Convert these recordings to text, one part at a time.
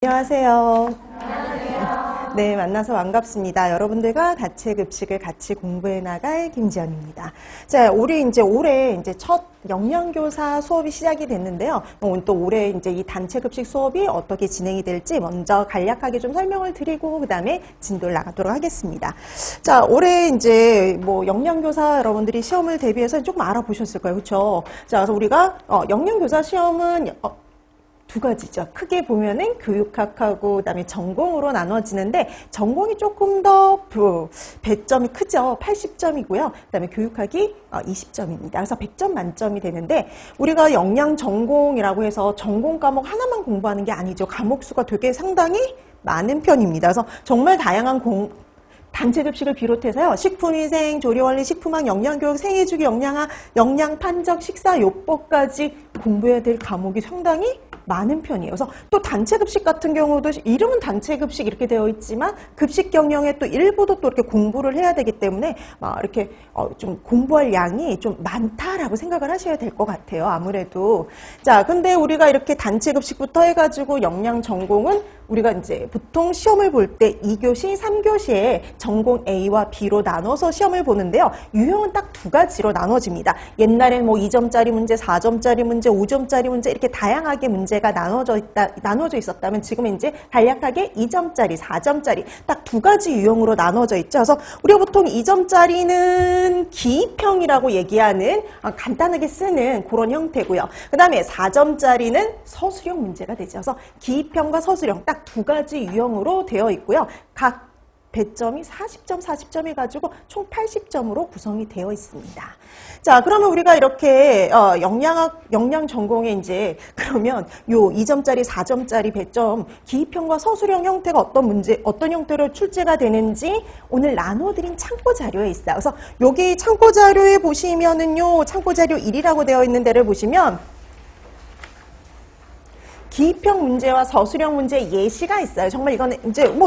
안녕하세요. 네, 만나서 반갑습니다. 여러분들과 다채급식을 같이 공부해 나갈 김지연입니다. 자, 우리 올해 첫 영양교사 수업이 시작이 됐는데요. 또 올해 이 단체급식 수업이 어떻게 진행이 될지 먼저 간략하게 좀 설명을 드리고 그 다음에 진도를 나가도록 하겠습니다. 자, 올해 영양교사 여러분들이 시험을 대비해서 조금 알아보셨을 거예요, 그렇죠? 자, 그래서 우리가 영양교사 시험은 두 가지죠. 크게 보면은 교육학하고 그다음에 전공으로 나눠지는데 전공이 조금 더 배점이 크죠. 80점이고요. 그다음에 교육학이 20점입니다. 그래서 100점 만점이 되는데 우리가 영양 전공이라고 해서 전공 과목 하나만 공부하는 게 아니죠. 과목 수가 되게 상당히 많은 편입니다. 그래서 정말 다양한 단체급식을 비롯해서요. 식품위생, 조리원리, 식품학, 영양교육, 생애주기, 영양학, 영양판적, 식사요법까지 공부해야 될 과목이 상당히 많은 편이에요. 그래서 또 단체급식 같은 경우도 이름은 단체급식 이렇게 되어 있지만 급식 경영에 또 일부도 또 이렇게 공부를 해야 되기 때문에 이렇게 좀 공부할 양이 좀 많다라고 생각을 하셔야 될 것 같아요. 아무래도. 자, 근데 우리가 이렇게 단체급식부터 해가지고 영양 전공은 우리가 보통 시험을 볼 때 2교시, 3교시에 전공 A와 B로 나눠서 시험을 보는데요. 유형은 딱 두 가지로 나눠집니다. 옛날에는 2점짜리 문제, 4점짜리 문제, 5점짜리 문제 이렇게 다양하게 문제가 나눠져 있었다면 지금은 간략하게 2점짜리, 4점짜리 딱 두 가지 유형으로 나눠져 있죠. 그래서 우리가 보통 2점짜리는 기입형이라고 얘기하는 간단하게 쓰는 그런 형태고요. 그 다음에 4점짜리는 서술형 문제가 되죠. 그래서 기입형과 서술형 딱 두 가지 유형으로 되어 있고요. 각 배점이 40점, 40점 해가지고 총 80점으로 구성이 되어 있습니다. 자, 그러면 우리가 이렇게 영양 전공에 그러면 요 2점짜리, 4점짜리 배점 기입형과 서술형 형태가 어떤 형태로 출제가 되는지 오늘 나눠드린 참고 자료에 있어요. 그래서 여기 참고 자료에 보시면은요, 참고 자료 1이라고 되어 있는 데를 보시면 기입형 문제와 서술형 문제 예시가 있어요. 정말 이거는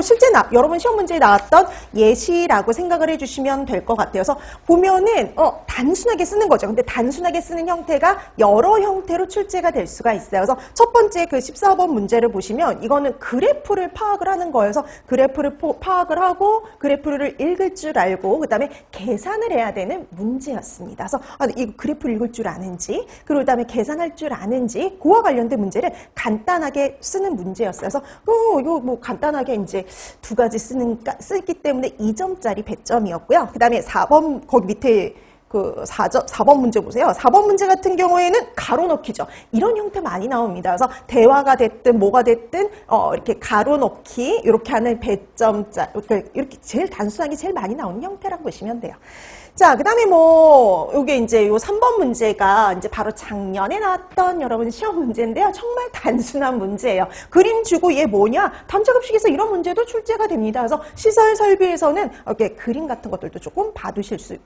실제 여러분 시험 문제에 나왔던 예시라고 생각을 해주시면 될 것 같아요. 그래서 보면은 단순하게 쓰는 거죠. 근데 단순하게 쓰는 형태가 여러 형태로 출제가 될 수가 있어요. 그래서 첫 번째 그 14번 문제를 보시면 이거는 그래프를 파악을 하는 거예요. 그래서 그래프를 파악을 하고 그래프를 읽을 줄 알고 그다음에 계산을 해야 되는 문제였습니다. 그래서 이 그래프를 읽을 줄 아는지 그리고 그다음에 계산할 줄 아는지 그와 관련된 문제를 간단하게 쓰는 문제였어요. 그래서 이거 간단하게 두 가지 쓰기 때문에 2점짜리 배점이었고요. 그 다음에 4번 거기 밑에 그 4번 문제 보세요. 4번 문제 같은 경우에는 가로 넣기죠. 이런 형태 많이 나옵니다. 그래서 대화가 됐든 뭐가 됐든 이렇게 가로 넣기 이렇게 하는 배점짜 이렇게 제일 단순하게 제일 많이 나오는 형태라고 보시면 돼요. 자, 그 다음에 요게 요 3번 문제가 바로 작년에 나왔던 여러분 시험 문제인데요. 정말 단순한 문제예요. 그림 주고 얘 뭐냐? 단체급식에서 이런 문제도 출제가 됩니다. 그래서 시설 설비에서는 이렇게 그림 같은 것들도 조금 봐두실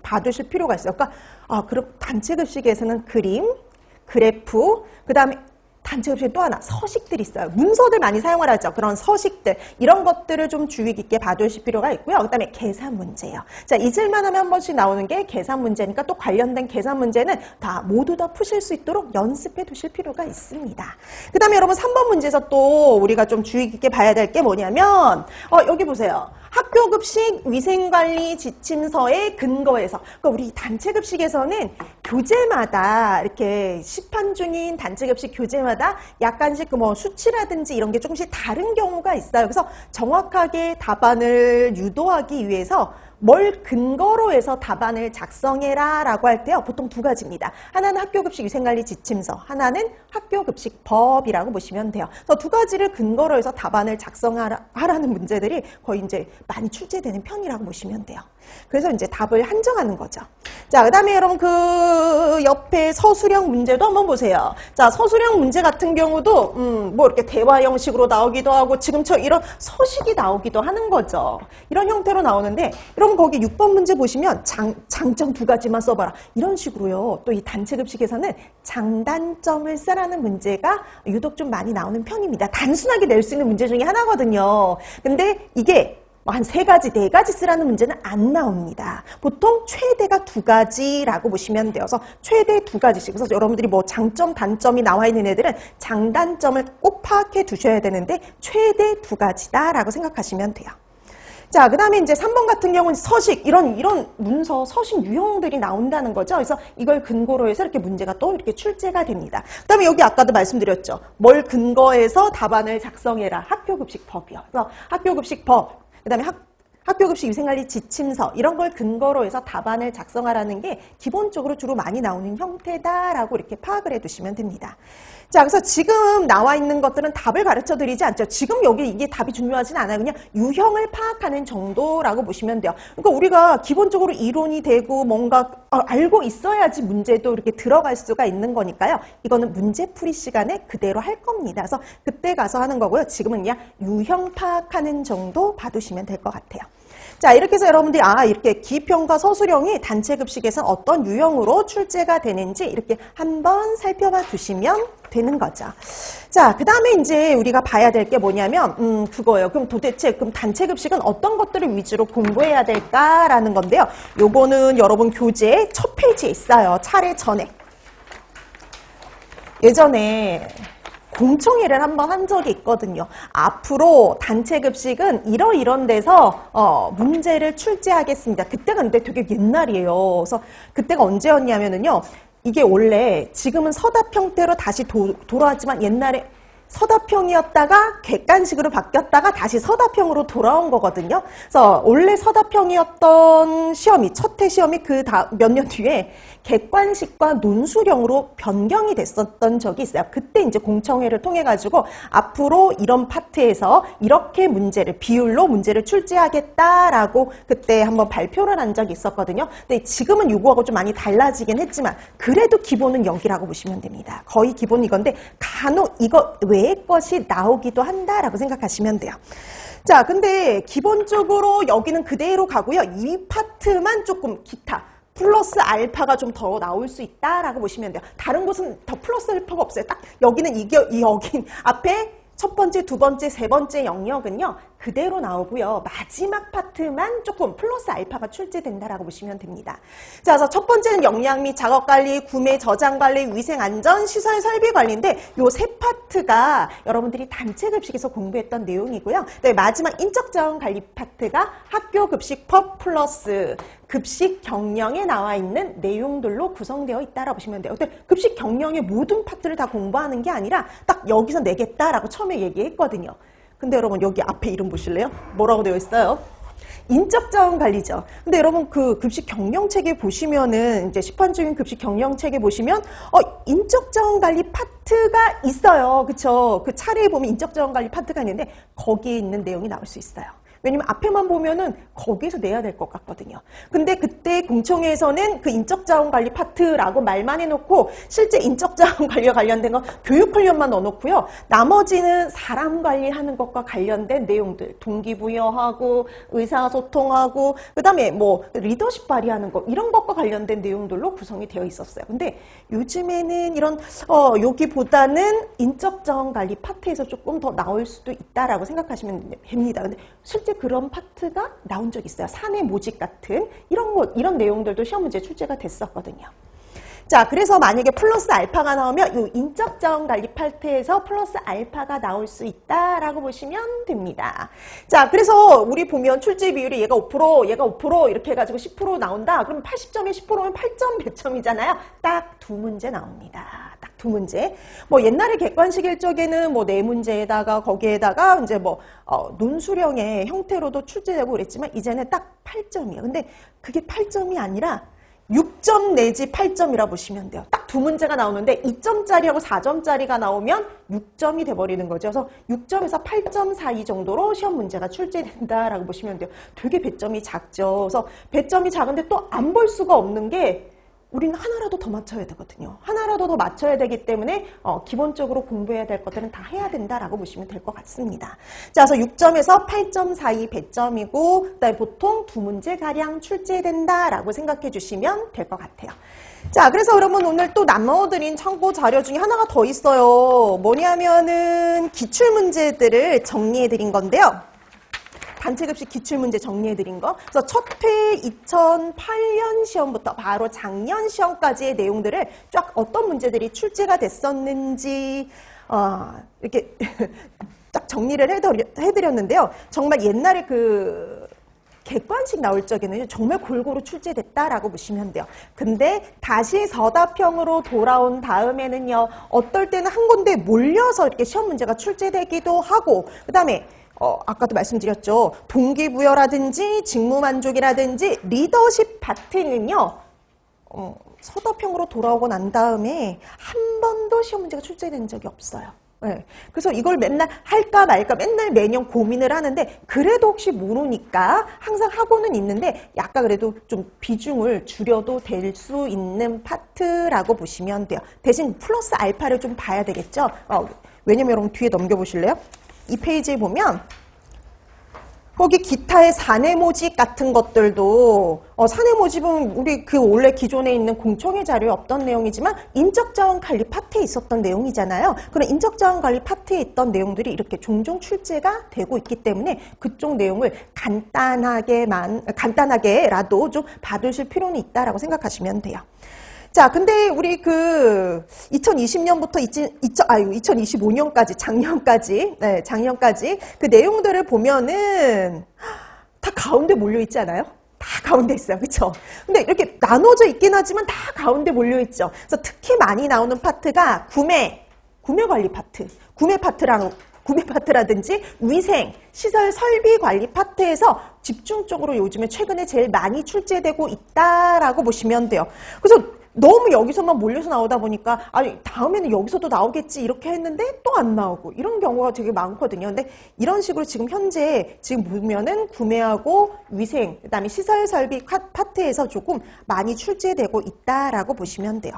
필요가 있어요. 그러니까, 그럼 단체급식에서는 그림, 그래프, 그 다음에 단체급식에 또 하나 서식들이 있어요. 문서들 많이 사용을 하죠. 그런 서식들 이런 것들을 좀 주의 깊게 봐두실 필요가 있고요. 그 다음에 계산 문제예요. 자, 잊을만 하면 한 번씩 나오는 게 계산 문제니까 또 관련된 계산 문제는 모두 다 푸실 수 있도록 연습해 두실 필요가 있습니다. 그 다음에 여러분 3번 문제에서 또 우리가 좀 주의 깊게 봐야 될 게 뭐냐면 여기 보세요. 학교급식 위생관리 지침서에 근거해서 그러니까 우리 단체급식에서는 교재마다 이렇게 시판 중인 단체급식 교재마다 약간씩 수치라든지 이런 게 조금씩 다른 경우가 있어요. 그래서 정확하게 답안을 유도하기 위해서 뭘 근거로 해서 답안을 작성해라 라고 할 때요. 보통 두 가지입니다. 하나는 학교급식 위생관리 지침서, 하나는 학교급식법이라고 보시면 돼요. 그래서 두 가지를 근거로 해서 답안을 작성하라는 문제들이 거의 많이 출제되는 편이라고 보시면 돼요. 그래서 답을 한정하는 거죠. 자, 그 다음에 여러분 그 옆에 서술형 문제도 한번 보세요. 자, 서술형 문제 같은 경우도 이렇게 대화 형식으로 나오기도 하고 지금처럼 이런 서식이 나오기도 하는 거죠. 이런 형태로 나오는데 여러분 거기 6번 문제 보시면 장점 두 가지만 써봐라. 이런 식으로요. 또 이 단체급식에서는 장단점을 쓰라는 문제가 유독 좀 많이 나오는 편입니다. 단순하게 낼 수 있는 문제 중에 하나거든요. 근데 이게 한 3가지, 4가지 쓰라는 문제는 안 나옵니다. 보통 최대가 2가지라고 보시면 되어서 최대 2가지씩. 그래서 여러분들이 뭐 장점, 단점이 나와 있는 애들은 장단점을 꼭 파악해 두셔야 되는데 최대 2가지다라고 생각하시면 돼요. 자, 그 다음에 이제 3번 같은 경우는 서식, 이런 문서, 서식 유형들이 나온다는 거죠. 그래서 이걸 근거로 해서 이렇게 문제가 또 이렇게 출제가 됩니다. 그 다음에 여기 아까도 말씀드렸죠. 뭘 근거해서 답안을 작성해라. 학교급식법이요. 그래서 학교급식법, 그 다음에 학교급식 위생관리 지침서 이런 걸 근거로 해서 답안을 작성하라는 게 기본적으로 주로 많이 나오는 형태다라고 이렇게 파악을 해두시면 됩니다. 자, 그래서 지금 나와 있는 것들은 답을 가르쳐 드리지 않죠. 지금 여기 이게 답이 중요하진 않아요. 그냥 유형을 파악하는 정도라고 보시면 돼요. 그러니까 우리가 기본적으로 이론이 되고 뭔가 알고 있어야지 문제도 이렇게 들어갈 수가 있는 거니까요. 이거는 문제풀이 시간에 그대로 할 겁니다. 그래서 그때 가서 하는 거고요. 지금은 그냥 유형 파악하는 정도 봐두시면 될 것 같아요. 자, 이렇게 해서 여러분들이 이렇게 기평과 서술형이 단체급식에서 어떤 유형으로 출제가 되는지 이렇게 한번 살펴봐 두시면 되는 거죠. 자, 그 다음에 이제 우리가 봐야 될 게 뭐냐면 그거예요. 그럼 도대체 단체급식은 어떤 것들을 위주로 공부해야 될까라는 건데요. 요거는 여러분 교재 첫 페이지에 있어요. 차례 전에. 예전에 공청회를 한번 한 적이 있거든요. 앞으로 단체급식은 이런 데서 문제를 출제하겠습니다. 그때가 근데 되게 옛날이에요. 그래서 그때가 언제였냐면요. 이게 원래 지금은 서답 형태로 다시 돌아왔지만 옛날에 서답형이었다가 객관식으로 바뀌었다가 다시 서답형으로 돌아온 거거든요. 그래서 원래 서답형이었던 시험이 첫 해 시험이 그 몇 년 뒤에 객관식과 논술형으로 변경이 됐었던 적이 있어요. 그때 이제 공청회를 통해 가지고 앞으로 이런 파트에서 이렇게 비율로 문제를 출제하겠다라고 그때 한번 발표를 한 적이 있었거든요. 근데 지금은 요거하고 좀 많이 달라지긴 했지만 그래도 기본은 여기라고 보시면 됩니다. 거의 기본은 이건데 간혹 이거 외의 것이 나오기도 한다라고 생각하시면 돼요. 자, 근데 기본적으로 여기는 그대로 가고요. 이 파트만 조금 기타 플러스 알파가 좀 더 나올 수 있다라고 보시면 돼요. 다른 곳은 더 플러스 알파가 없어요. 딱 여기는 여긴 앞에 첫 번째, 두 번째, 세 번째 영역은요. 그대로 나오고요. 마지막 파트만 조금 플러스 알파가 출제된다라고 보시면 됩니다. 자, 그래서 첫 번째는 역량 및 작업관리, 구매, 저장관리, 위생안전, 시설 설비 관리인데 요 세 파트가 여러분들이 단체급식에서 공부했던 내용이고요. 네, 마지막 인적자원관리 파트가 학교급식법 플러스 급식 경영에 나와 있는 내용들로 구성되어 있다라고 보시면 돼요. 근데 급식 경영의 모든 파트를 다 공부하는 게 아니라 딱 여기서 내겠다라고 처음에 얘기했거든요. 근데 여러분 여기 앞에 이름 보실래요? 뭐라고 되어 있어요? 인적자원 관리죠. 근데 여러분 그 급식 경영책에 보시면은 이제 시판적인 급식 경영책에 보시면 인적자원 관리 파트가 있어요. 그쵸? 그 차례에 보면 인적자원 관리 파트가 있는데 거기에 있는 내용이 나올 수 있어요. 왜냐면 앞에만 보면은 거기에서 내야 될 것 같거든요. 근데 그때 공청회에서는 그 인적자원관리 파트라고 말만 해놓고 실제 인적자원관리와 관련된 거 교육훈련만 넣어놓고요. 나머지는 사람 관리하는 것과 관련된 내용들, 동기부여하고 의사소통하고 그다음에 뭐 리더십 발휘하는 거 이런 것과 관련된 내용들로 구성이 되어 있었어요. 근데 요즘에는 이런 여기보다는 인적자원관리 파트에서 조금 더 나올 수도 있다라고 생각하시면 됩니다. 근데 실제 그런 파트가 나온 적 있어요. 사내 모집 같은 이런 내용들도 시험 문제 출제가 됐었거든요. 자, 그래서 만약에 플러스 알파가 나오면 이 인적자원관리 파트에서 플러스 알파가 나올 수 있다라고 보시면 됩니다. 자, 그래서 우리 보면 출제 비율이 얘가 5%, 얘가 5% 이렇게 해가지고 10% 나온다. 그럼 80점에 10%면 8점 100점이잖아요. 딱 2문제 나옵니다. 딱 2문제. 뭐 옛날에 객관식일 적에는 뭐 4문제에다가 거기에다가 이제 뭐 논술형의 형태로도 출제되고 그랬지만 이제는 딱 8점이에요. 근데 그게 8점이 아니라 6점 내지 8점이라 보시면 돼요. 딱 2문제가 나오는데 2점짜리하고 4점짜리가 나오면 6점이 돼버리는 거죠. 그래서 6점에서 8점 사이 정도로 시험 문제가 출제된다라고 보시면 돼요. 되게 배점이 작죠. 그래서 배점이 작은데 또 안 볼 수가 없는 게 우리는 하나라도 더 맞춰야 되거든요. 하나라도 더 맞춰야 되기 때문에 기본적으로 공부해야 될 것들은 다 해야 된다라고 보시면 될 것 같습니다. 자, 그래서 6점에서 8점 사이 배점이고 그다음에 보통 2문제가량 출제된다라고 생각해 주시면 될 것 같아요. 자, 그래서 여러분 오늘 또 나눠드린 참고 자료 중에 하나가 더 있어요. 뭐냐면은 기출문제들을 정리해 드린 건데요. 단체급식 기출문제 정리해드린 거. 그래서 첫 회 2008년 시험부터 바로 작년 시험까지의 내용들을 쫙 어떤 문제들이 출제가 됐었는지 이렇게 딱 정리를 해드렸는데요. 정말 옛날에 그 객관식 나올 적에는 정말 골고루 출제됐다라고 보시면 돼요. 근데 다시 서답형으로 돌아온 다음에는요, 어떨 때는 한 군데 몰려서 이렇게 시험 문제가 출제되기도 하고, 그 다음에 아까도 말씀드렸죠. 동기부여라든지 직무만족이라든지 리더십 파트는요, 서답형으로 돌아오고 난 다음에 한 번도 시험 문제가 출제된 적이 없어요. 네. 그래서 이걸 맨날 할까 말까 맨날 매년 고민을 하는데 그래도 혹시 모르니까 항상 하고는 있는데 약간 그래도 좀 비중을 줄여도 될 수 있는 파트라고 보시면 돼요. 대신 플러스 알파를 좀 봐야 되겠죠. 왜냐면 여러분 뒤에 넘겨보실래요? 이 페이지에 보면 거기 기타의 사내 모집 같은 것들도 사내 모집은 우리 그 원래 기존에 있는 공청회 자료에 없던 내용이지만 인적자원 관리 파트에 있었던 내용이잖아요. 그런 인적자원 관리 파트에 있던 내용들이 이렇게 종종 출제가 되고 있기 때문에 그쪽 내용을 간단하게라도 좀 봐두실 필요는 있다라고 생각하시면 돼요. 자, 근데 우리 그 2020년부터 2025년까지 작년까지 그 내용들을 보면은 다 가운데 몰려 있지 않아요? 다 가운데 있어요. 그렇죠? 근데 이렇게 나눠져 있긴 하지만 다 가운데 몰려 있죠. 그래서 특히 많이 나오는 파트가 구매 관리 파트. 구매 파트라든지 위생, 시설 설비 관리 파트에서 집중적으로 요즘에 최근에 제일 많이 출제되고 있다라고 보시면 돼요. 그래서 너무 여기서만 몰려서 나오다 보니까 아니 다음에는 여기서도 나오겠지 이렇게 했는데 또 안 나오고 이런 경우가 되게 많거든요. 근데 이런 식으로 지금 현재 지금 보면은 구매하고 위생, 그다음에 시설 설비 파트에서 조금 많이 출제되고 있다라고 보시면 돼요.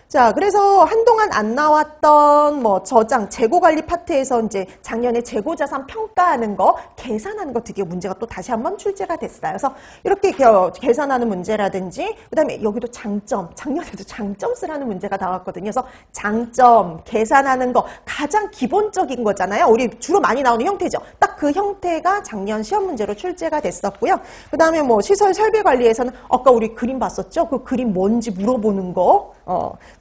자, 그래서 한동안 안 나왔던 뭐 저장, 재고 관리 파트에서 이제 작년에 재고 자산 평가하는 거, 계산하는 거 되게 문제가 또 다시 한번 출제가 됐어요. 그래서 이렇게 계산하는 문제라든지, 그 다음에 여기도 장점, 작년에도 장점 쓰라는 문제가 나왔거든요. 그래서 장점, 계산하는 거, 가장 기본적인 거잖아요. 우리 주로 많이 나오는 형태죠. 딱 그 형태가 작년 시험 문제로 출제가 됐었고요. 그 다음에 뭐 시설 설비 관리에서는 아까 우리 그림 봤었죠? 그 그림 뭔지 물어보는 거,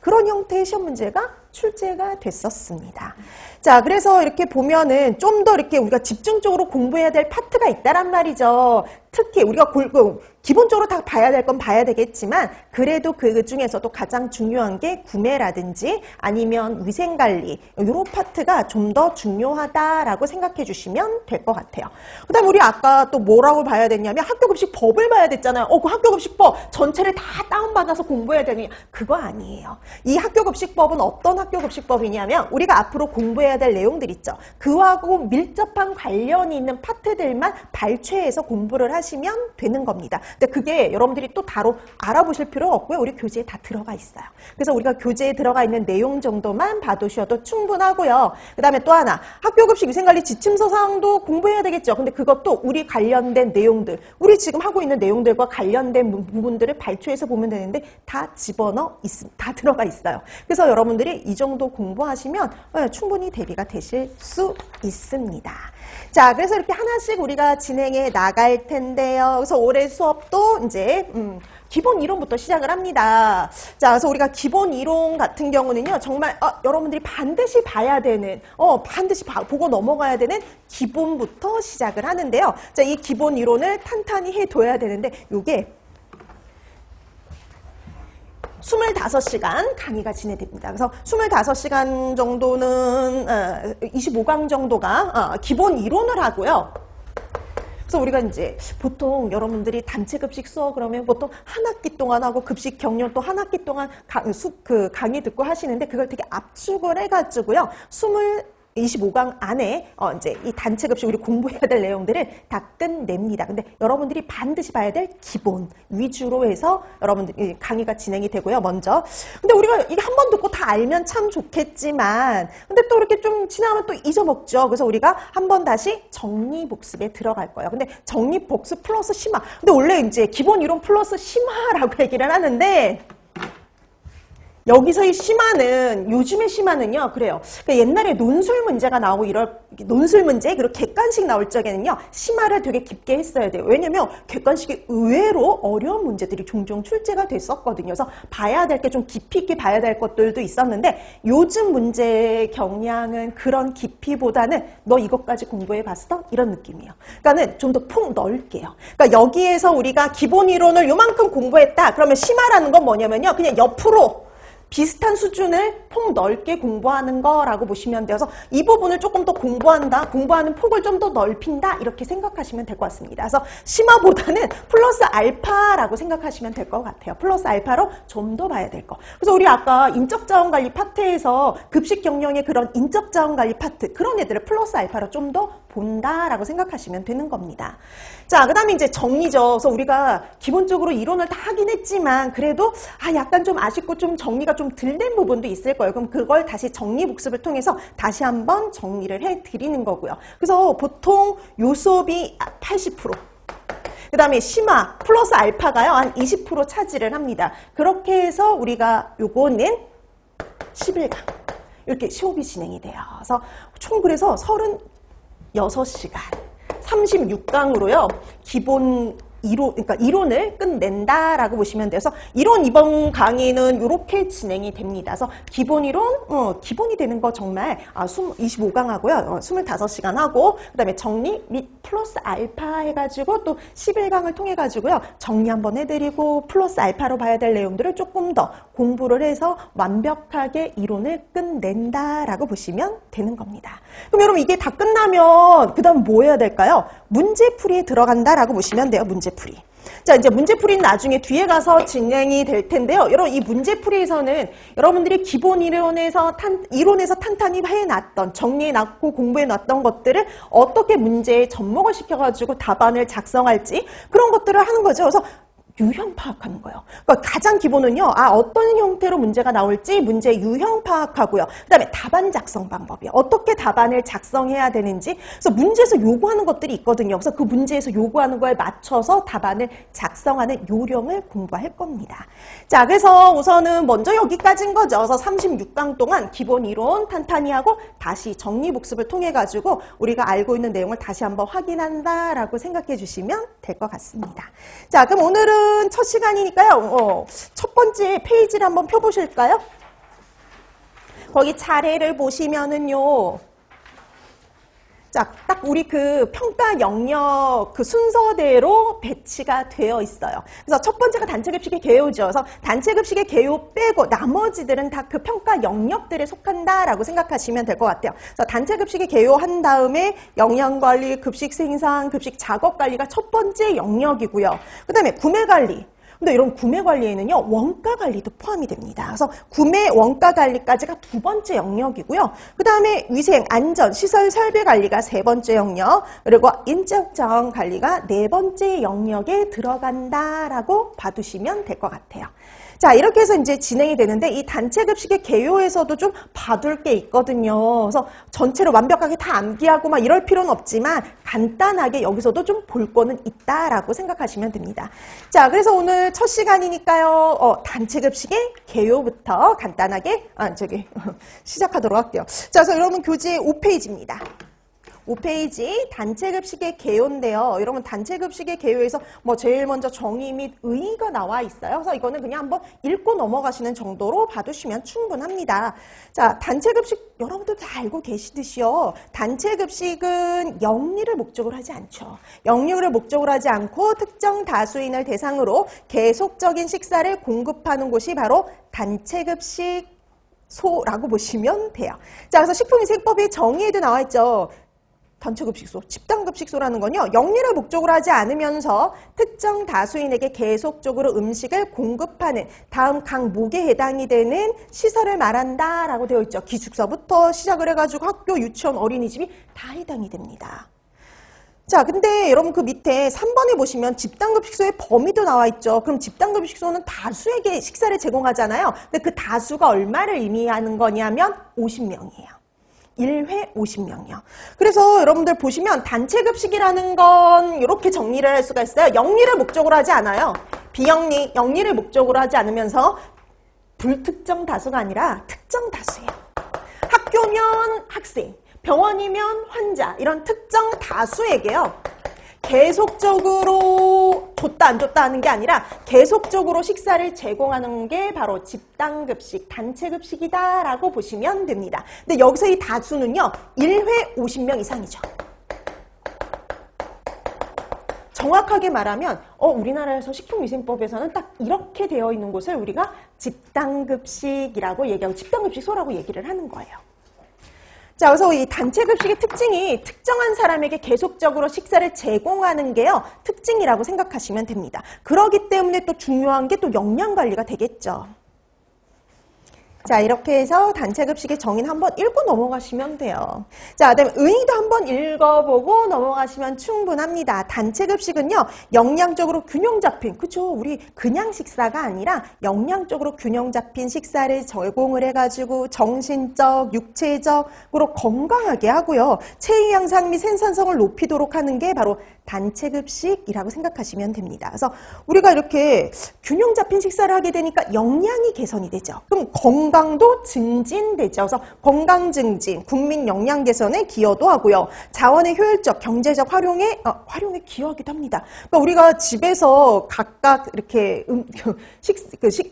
그런 형태의 시험 문제가 출제가 됐었습니다. 자, 그래서 이렇게 보면은 좀 더 이렇게 우리가 집중적으로 공부해야 될 파트가 있다란 말이죠. 특히 우리가 기본적으로 다 봐야 될 건 봐야 되겠지만 그래도 그 중에서도 가장 중요한 게 구매라든지 아니면 위생관리 이런 파트가 좀 더 중요하다라고 생각해 주시면 될 것 같아요. 그 다음에 우리 아까 또 뭐라고 봐야 됐냐면 학교급식법을 봐야 됐잖아요. 그 학교급식법 전체를 다 다운받아서 공부해야 되느냐? 그거 아니에요. 이 학교급식법은 어떤 학교급식법이냐면 우리가 앞으로 공부해야 될 내용들 있죠. 그하고 밀접한 관련이 있는 파트들만 발췌해서 공부를 하시면 되는 겁니다. 근데 그게 여러분들이 또 바로 알아보실 필요가 없고요. 우리 교재에 다 들어가 있어요. 그래서 우리가 교재에 들어가 있는 내용 정도만 봐두셔도 충분하고요. 그 다음에 또 하나, 학교급식 위생관리 지침서상도 공부해야 되겠죠. 근데 그것도 우리 관련된 내용들, 우리 지금 하고 있는 내용들과 관련된 부분들을 발췌해서 보면 되는데 다 다 들어가 있어요. 그래서 여러분들이 이 정도 공부하시면 충분히 대비가 되실 수 있습니다. 자, 그래서 이렇게 하나씩 우리가 진행해 나갈 텐데요. 그래서 올해 수업도 이제 기본 이론부터 시작을 합니다. 자, 그래서 우리가 기본 이론 같은 경우는요, 정말 여러분들이 반드시 봐야 되는, 반드시 보고 넘어가야 되는 기본부터 시작을 하는데요. 자, 이 기본 이론을 탄탄히 해둬야 되는데, 요게 25시간 강의가 진행됩니다. 그래서 25시간 정도는 25강 정도가 기본 이론을 하고요. 그래서 우리가 이제 보통 여러분들이 단체급식 수업 그러면 보통 한 학기 동안 하고 급식 경련 또 한 학기 동안 강의 듣고 하시는데 그걸 되게 압축을 해가지고요. 25강 안에 이제 이 단체급식 우리 공부해야 될 내용들을 다 끝냅니다. 근데 여러분들이 반드시 봐야 될 기본 위주로 해서 여러분들 강의가 진행이 되고요. 먼저. 근데 우리가 이게 한 번 듣고 다 알면 참 좋겠지만 근데 또 이렇게 좀 지나가면 또 잊어먹죠. 그래서 우리가 한 번 다시 정리복습에 들어갈 거예요. 근데 정리복습 플러스 심화. 근데 원래 이제 기본 이론 플러스 심화라고 얘기를 하는데 여기서의 심화는, 요즘의 심화는요, 그래요. 그러니까 옛날에 논술 문제가 나오고 논술 문제, 그리고 객관식 나올 적에는요, 심화를 되게 깊게 했어야 돼요. 왜냐면 객관식이 의외로 어려운 문제들이 종종 출제가 됐었거든요. 그래서 봐야 될 게 좀 깊이 있게 봐야 될 것들도 있었는데, 요즘 문제 경향은 그런 깊이보다는 너 이것까지 공부해 봤어? 이런 느낌이에요. 그러니까는 좀 더 폭 넓게요. 그러니까 여기에서 우리가 기본 이론을 요만큼 공부했다. 그러면 심화라는 건 뭐냐면요, 그냥 옆으로 비슷한 수준을 폭 넓게 공부하는 거라고 보시면 되어서 이 부분을 조금 더 공부한다, 공부하는 폭을 좀 더 넓힌다 이렇게 생각하시면 될 것 같습니다. 그래서 심화보다는 플러스 알파라고 생각하시면 될 것 같아요. 플러스 알파로 좀 더 봐야 될 거. 그래서 우리 아까 인적자원관리 파트에서 급식 경영의 그런 인적자원관리 파트, 그런 애들을 플러스 알파로 좀 더 본다라고 생각하시면 되는 겁니다. 자, 그 다음에 이제 정리죠. 그래서 우리가 기본적으로 이론을 다 하긴 했지만 그래도 약간 좀 아쉽고 좀 정리가 좀 덜 된 부분도 있을 거예요. 그럼 그걸 다시 정리 복습을 통해서 다시 한번 정리를 해드리는 거고요. 그래서 보통 요 수업이 80%, 그 다음에 심화 플러스 알파가요 한 20% 차지를 합니다. 그렇게 해서 우리가 요거는 11강 이렇게 수업이 진행이 돼요. 그래서 총 그래서 36시간 36강으로요 기본 그러니까 이론을 끝낸다라고 보시면 돼서 이론 이번 강의는 이렇게 진행이 됩니다. 그래서 기본 이론, 기본이 되는 거 정말 25강 하고요. 25시간 하고 그다음에 정리 및 플러스 알파 해가지고 또 11강을 통해 가지고요. 정리 한번 해드리고 플러스 알파로 봐야 될 내용들을 조금 더 공부를 해서 완벽하게 이론을 끝낸다라고 보시면 되는 겁니다. 그럼 여러분 이게 다 끝나면 그 다음 뭐 해야 될까요? 문제풀이에 들어간다라고 보시면 돼요. 문제풀이. 자, 이제 문제풀이는 나중에 뒤에 가서 진행이 될 텐데요. 여러분, 이 문제풀이에서는 여러분들이 기본 이론에서 탄탄히 해놨던, 정리해놨고 공부해놨던 것들을 어떻게 문제에 접목을 시켜가지고 답안을 작성할지 그런 것들을 하는 거죠. 그래서 유형 파악하는 거예요. 그러니까 가장 기본은요. 어떤 형태로 문제가 나올지 문제 유형 파악하고요. 그 다음에 답안 작성 방법이요. 어떻게 답안을 작성해야 되는지. 그래서 문제에서 요구하는 것들이 있거든요. 그래서 그 문제에서 요구하는 거에 맞춰서 답안을 작성하는 요령을 공부할 겁니다. 자, 그래서 우선은 먼저 여기까지인 거죠. 그래서 36강 동안 기본 이론 탄탄히 하고 다시 정리 복습을 통해 가지고 우리가 알고 있는 내용을 다시 한번 확인한다라고 생각해 주시면 될 것 같습니다. 자, 그럼 오늘은 첫 시간이니까요. 첫 번째 페이지를 한번 펴보실까요? 거기 차례를 보시면은요. 자, 딱 우리 그 평가 영역 그 순서대로 배치가 되어 있어요. 그래서 첫 번째가 단체급식의 개요죠. 그래서 단체급식의 개요 빼고 나머지들은 다 그 평가 영역들에 속한다라고 생각하시면 될 것 같아요. 그래서 단체급식의 개요 한 다음에 영양관리, 급식 생산, 급식 작업관리가 첫 번째 영역이고요. 그 다음에 구매관리. 근데 이런 구매 관리에는요, 원가 관리도 포함이 됩니다. 그래서 구매 원가 관리까지가 두 번째 영역이고요. 그 다음에 위생, 안전, 시설 설비 관리가 세 번째 영역, 그리고 인적자원 관리가 네 번째 영역에 들어간다라고 봐두시면 될 것 같아요. 자, 이렇게 해서 이제 진행이 되는데 이 단체급식의 개요에서도 좀 봐둘 게 있거든요. 그래서 전체를 완벽하게 다 암기하고 막 이럴 필요는 없지만 간단하게 여기서도 좀 볼 거는 있다라고 생각하시면 됩니다. 자, 그래서 오늘 첫 시간이니까요. 단체급식의 개요부터 간단하게 시작하도록 할게요. 자, 그래서 여러분 교재 5페이지입니다. 5페이지 단체급식의 개요인데요. 여러분 단체급식의 개요에서 제일 먼저 정의 및 의의가 나와 있어요. 그래서 이거는 그냥 한번 읽고 넘어가시는 정도로 봐두시면 충분합니다. 자, 단체급식 여러분들 다 알고 계시듯이요. 단체급식은 영리를 목적으로 하지 않죠. 영리를 목적으로 하지 않고 특정 다수인을 대상으로 계속적인 식사를 공급하는 곳이 바로 단체급식 소라고 보시면 돼요. 자, 그래서 식품위생법의 정의에도 나와 있죠. 단체급식소, 집단급식소라는 건요. 영리를 목적으로 하지 않으면서 특정 다수인에게 계속적으로 음식을 공급하는 다음 항목에 해당이 되는 시설을 말한다라고 되어 있죠. 기숙사부터 시작을 해가지고 학교, 유치원, 어린이집이 다 해당이 됩니다. 자, 근데 여러분 그 밑에 3번에 보시면 집단급식소의 범위도 나와 있죠. 그럼 집단급식소는 다수에게 식사를 제공하잖아요. 근데 그 다수가 얼마를 의미하는 거냐면 50명이에요. 1회 50명이요. 그래서 여러분들 보시면 단체급식이라는 건 이렇게 정리를 할 수가 있어요. 영리를 목적으로 하지 않아요. 비영리, 영리를 목적으로 하지 않으면서 불특정 다수가 아니라 특정 다수예요. 학교면 학생, 병원이면 환자, 이런 특정 다수에게요. 계속적으로 줬다 안 줬다 하는 게 아니라 계속적으로 식사를 제공하는 게 바로 집단급식, 단체급식이다라고 보시면 됩니다. 근데 여기서 이 다수는요, 1회 50명 이상이죠. 정확하게 말하면 우리나라에서 식품위생법에서는 딱 이렇게 되어 있는 곳을 우리가 집단급식이라고 얘기하고 집단급식소라고 얘기를 하는 거예요. 자, 그래서 이 단체급식의 특징이 특정한 사람에게 계속적으로 식사를 제공하는 게요, 특징이라고 생각하시면 됩니다. 그렇기 때문에 또 중요한 게 또 영양관리가 되겠죠. 자, 이렇게 해서 단체급식의 정의는 한번 읽고 넘어가시면 돼요. 자, 그다음에 의의도 한번 읽어보고 넘어가시면 충분합니다. 단체급식은요, 영양적으로 균형 잡힌, 그쵸? 우리 그냥 식사가 아니라 영양적으로 균형 잡힌 식사를 제공을 해가지고 정신적, 육체적으로 건강하게 하고요, 체위 향상 및 생산성을 높이도록 하는 게 바로 단체급식이라고 생각하시면 됩니다. 그래서 우리가 이렇게 균형 잡힌 식사를 하게 되니까 영양이 개선이 되죠. 그럼 건강도 증진되죠. 그래서 건강 증진, 국민 영양 개선에 기여도 하고요. 자원의 효율적, 경제적 활용에 기여하기도 합니다. 그러니까 우리가 집에서 각각 이렇게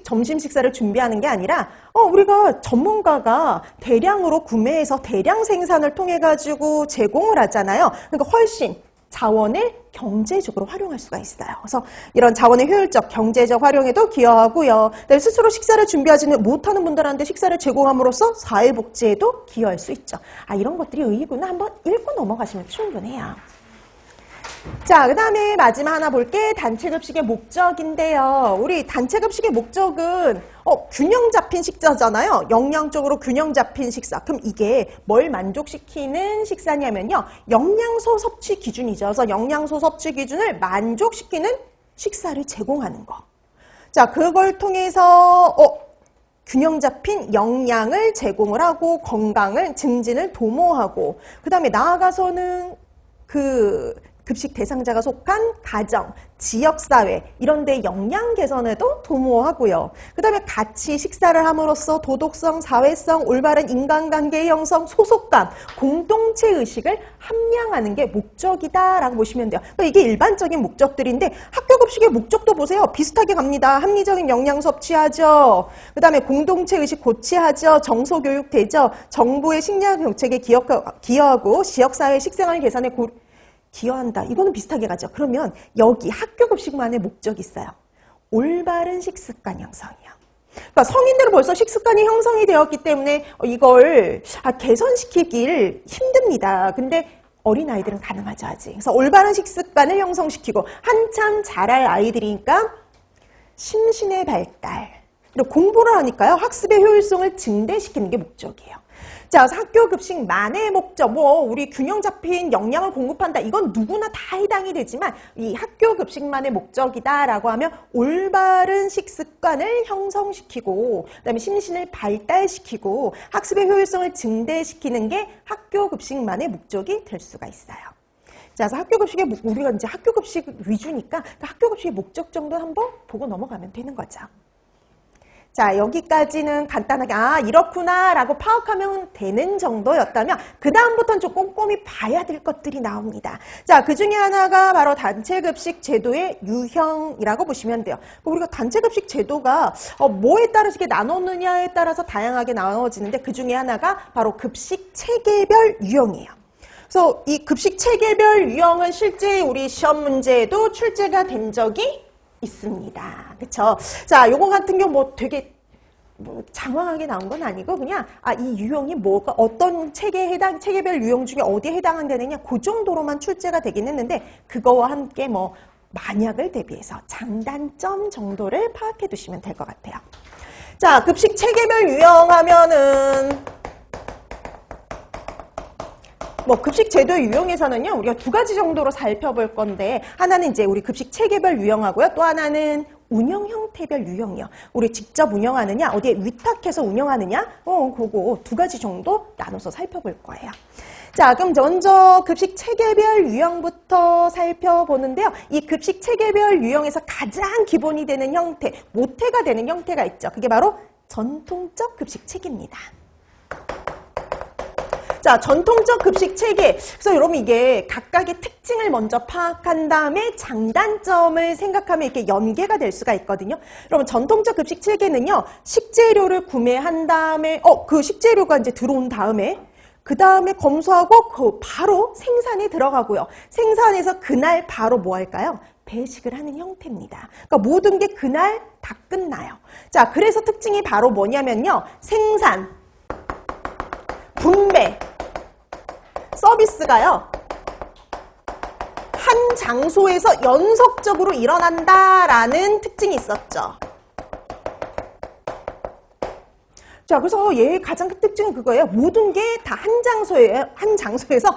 점심 식사를 준비하는 게 아니라 우리가 전문가가 대량으로 구매해서 대량 생산을 통해 가지고 제공을 하잖아요. 그러니까 훨씬 자원을 경제적으로 활용할 수가 있어요. 그래서 이런 자원의 효율적, 경제적 활용에도 기여하고요. 스스로 식사를 준비하지 못하는 분들한테 식사를 제공함으로써 사회복지에도 기여할 수 있죠. 이런 것들이 의의구나. 한번 읽고 넘어가시면 충분해요. 자, 그 다음에 마지막 하나 볼게. 단체급식의 목적인데요. 우리 단체급식의 목적은 균형 잡힌 식사잖아요. 영양적으로 균형 잡힌 식사. 그럼 이게 뭘 만족시키는 식사냐면요, 영양소 섭취 기준이죠. 그래서 영양소 섭취 기준을 만족시키는 식사를 제공하는 거. 자, 그걸 통해서 균형 잡힌 영양을 제공을 하고 건강을 증진을 도모하고, 그 다음에 나아가서는 급식 대상자가 속한 가정, 지역사회 이런 데 영양 개선에도 도모하고요. 그 다음에 같이 식사를 함으로써 도덕성, 사회성, 올바른 인간관계 형성, 소속감, 공동체 의식을 함양하는 게 목적이다라고 보시면 돼요. 그러니까 이게 일반적인 목적들인데 학교급식의 목적도 보세요. 비슷하게 갑니다. 합리적인 영양 섭취하죠. 그 다음에 공동체 의식 고취하죠. 정서교육 되죠. 정부의 식량 정책에 기여하고 지역사회 식생활 개선에 기여한다. 이거는 비슷하게 가죠. 그러면 여기 학교급식만의 목적이 있어요. 올바른 식습관 형성이요. 그러니까 성인들은 벌써 식습관이 형성이 되었기 때문에 이걸 개선시키길 힘듭니다. 근데 어린아이들은 가능하죠, 아직. 그래서 올바른 식습관을 형성시키고 한참 자랄 아이들이니까 심신의 발달, 그리고 공부를 하니까요, 학습의 효율성을 증대시키는 게 목적이에요. 자, 학교급식만의 목적, 우리 균형 잡힌 영양을 공급한다. 이건 누구나 다 해당이 되지만 이 학교급식만의 목적이다라고 하면 올바른 식습관을 형성시키고, 그다음에 심신을 발달시키고 학습의 효율성을 증대시키는 게 학교급식만의 목적이 될 수가 있어요. 자, 그래서 학교급식의 우리가 이제 학교급식 위주니까 학교급식의 목적 정도 한번 보고 넘어가면 되는 거죠. 자, 여기까지는 간단하게 이렇구나 라고 파악하면 되는 정도였다면 그 다음부터는 좀 꼼꼼히 봐야 될 것들이 나옵니다. 자, 그 중에 하나가 바로 단체급식 제도의 유형이라고 보시면 돼요. 우리가 단체급식 제도가 뭐에 따라서 이렇게 나누느냐에 따라서 다양하게 나눠지는데 그 중에 하나가 바로 급식 체계별 유형이에요. 그래서 이 급식 체계별 유형은 실제 우리 시험 문제에도 출제가 된 적이 있습니다. 그쵸? 자, 요거 같은 경우 되게 장황하게 나온 건 아니고 그냥 이 유형이 뭐가 어떤 체계별 유형 중에 어디에 해당되느냐 그 정도로만 출제가 되긴 했는데 그거와 함께 만약을 대비해서 장단점 정도를 파악해 두시면 될 것 같아요. 자, 급식 체계별 유형 하면은 급식 제도 유형에서는요, 우리가 두 가지 정도로 살펴볼 건데, 하나는 이제 우리 급식 체계별 유형하고요, 또 하나는 운영 형태별 유형이요. 우리 직접 운영하느냐, 어디에 위탁해서 운영하느냐, 그거 두 가지 정도 나눠서 살펴볼 거예요. 자, 그럼 먼저 급식 체계별 유형부터 살펴보는데요. 이 급식 체계별 유형에서 가장 기본이 되는 형태, 모태가 되는 형태가 있죠. 그게 바로 전통적 급식 체계입니다. 자, 전통적 급식 체계. 그래서 여러분 이게 각각의 특징을 먼저 파악한 다음에 장단점을 생각하면 이렇게 연계가 될 수가 있거든요. 여러분 전통적 급식 체계는요, 식재료를 구매한 다음에 그 식재료가 이제 들어온 다음에 그 다음에 검수하고 바로 생산에 들어가고요. 생산해서 그날 바로 뭐 할까요? 배식을 하는 형태입니다. 그러니까 모든 게 그날 다 끝나요. 자, 그래서 특징이 바로 뭐냐면요. 생산, 분배, 서비스가요. 한 장소에서 연속적으로 일어난다라는 특징이 있었죠. 자, 그래서 얘의 가장 큰 특징은 그거예요. 모든 게 다 한 장소에서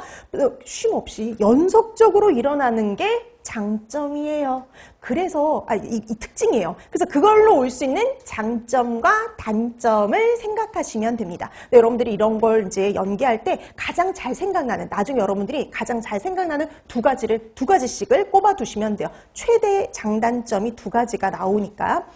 쉼 없이 연속적으로 일어나는 게 장점이에요. 그래서 이 특징이에요. 그래서 그걸로 올 수 있는 장점과 단점을 생각하시면 됩니다. 여러분들이 이런 걸 이제 연계할 때 가장 잘 생각나는, 나중에 여러분들이 가장 잘 생각나는 두 가지씩을 꼽아 두시면 돼요. 최대 장단점이 두 가지가 나오니까.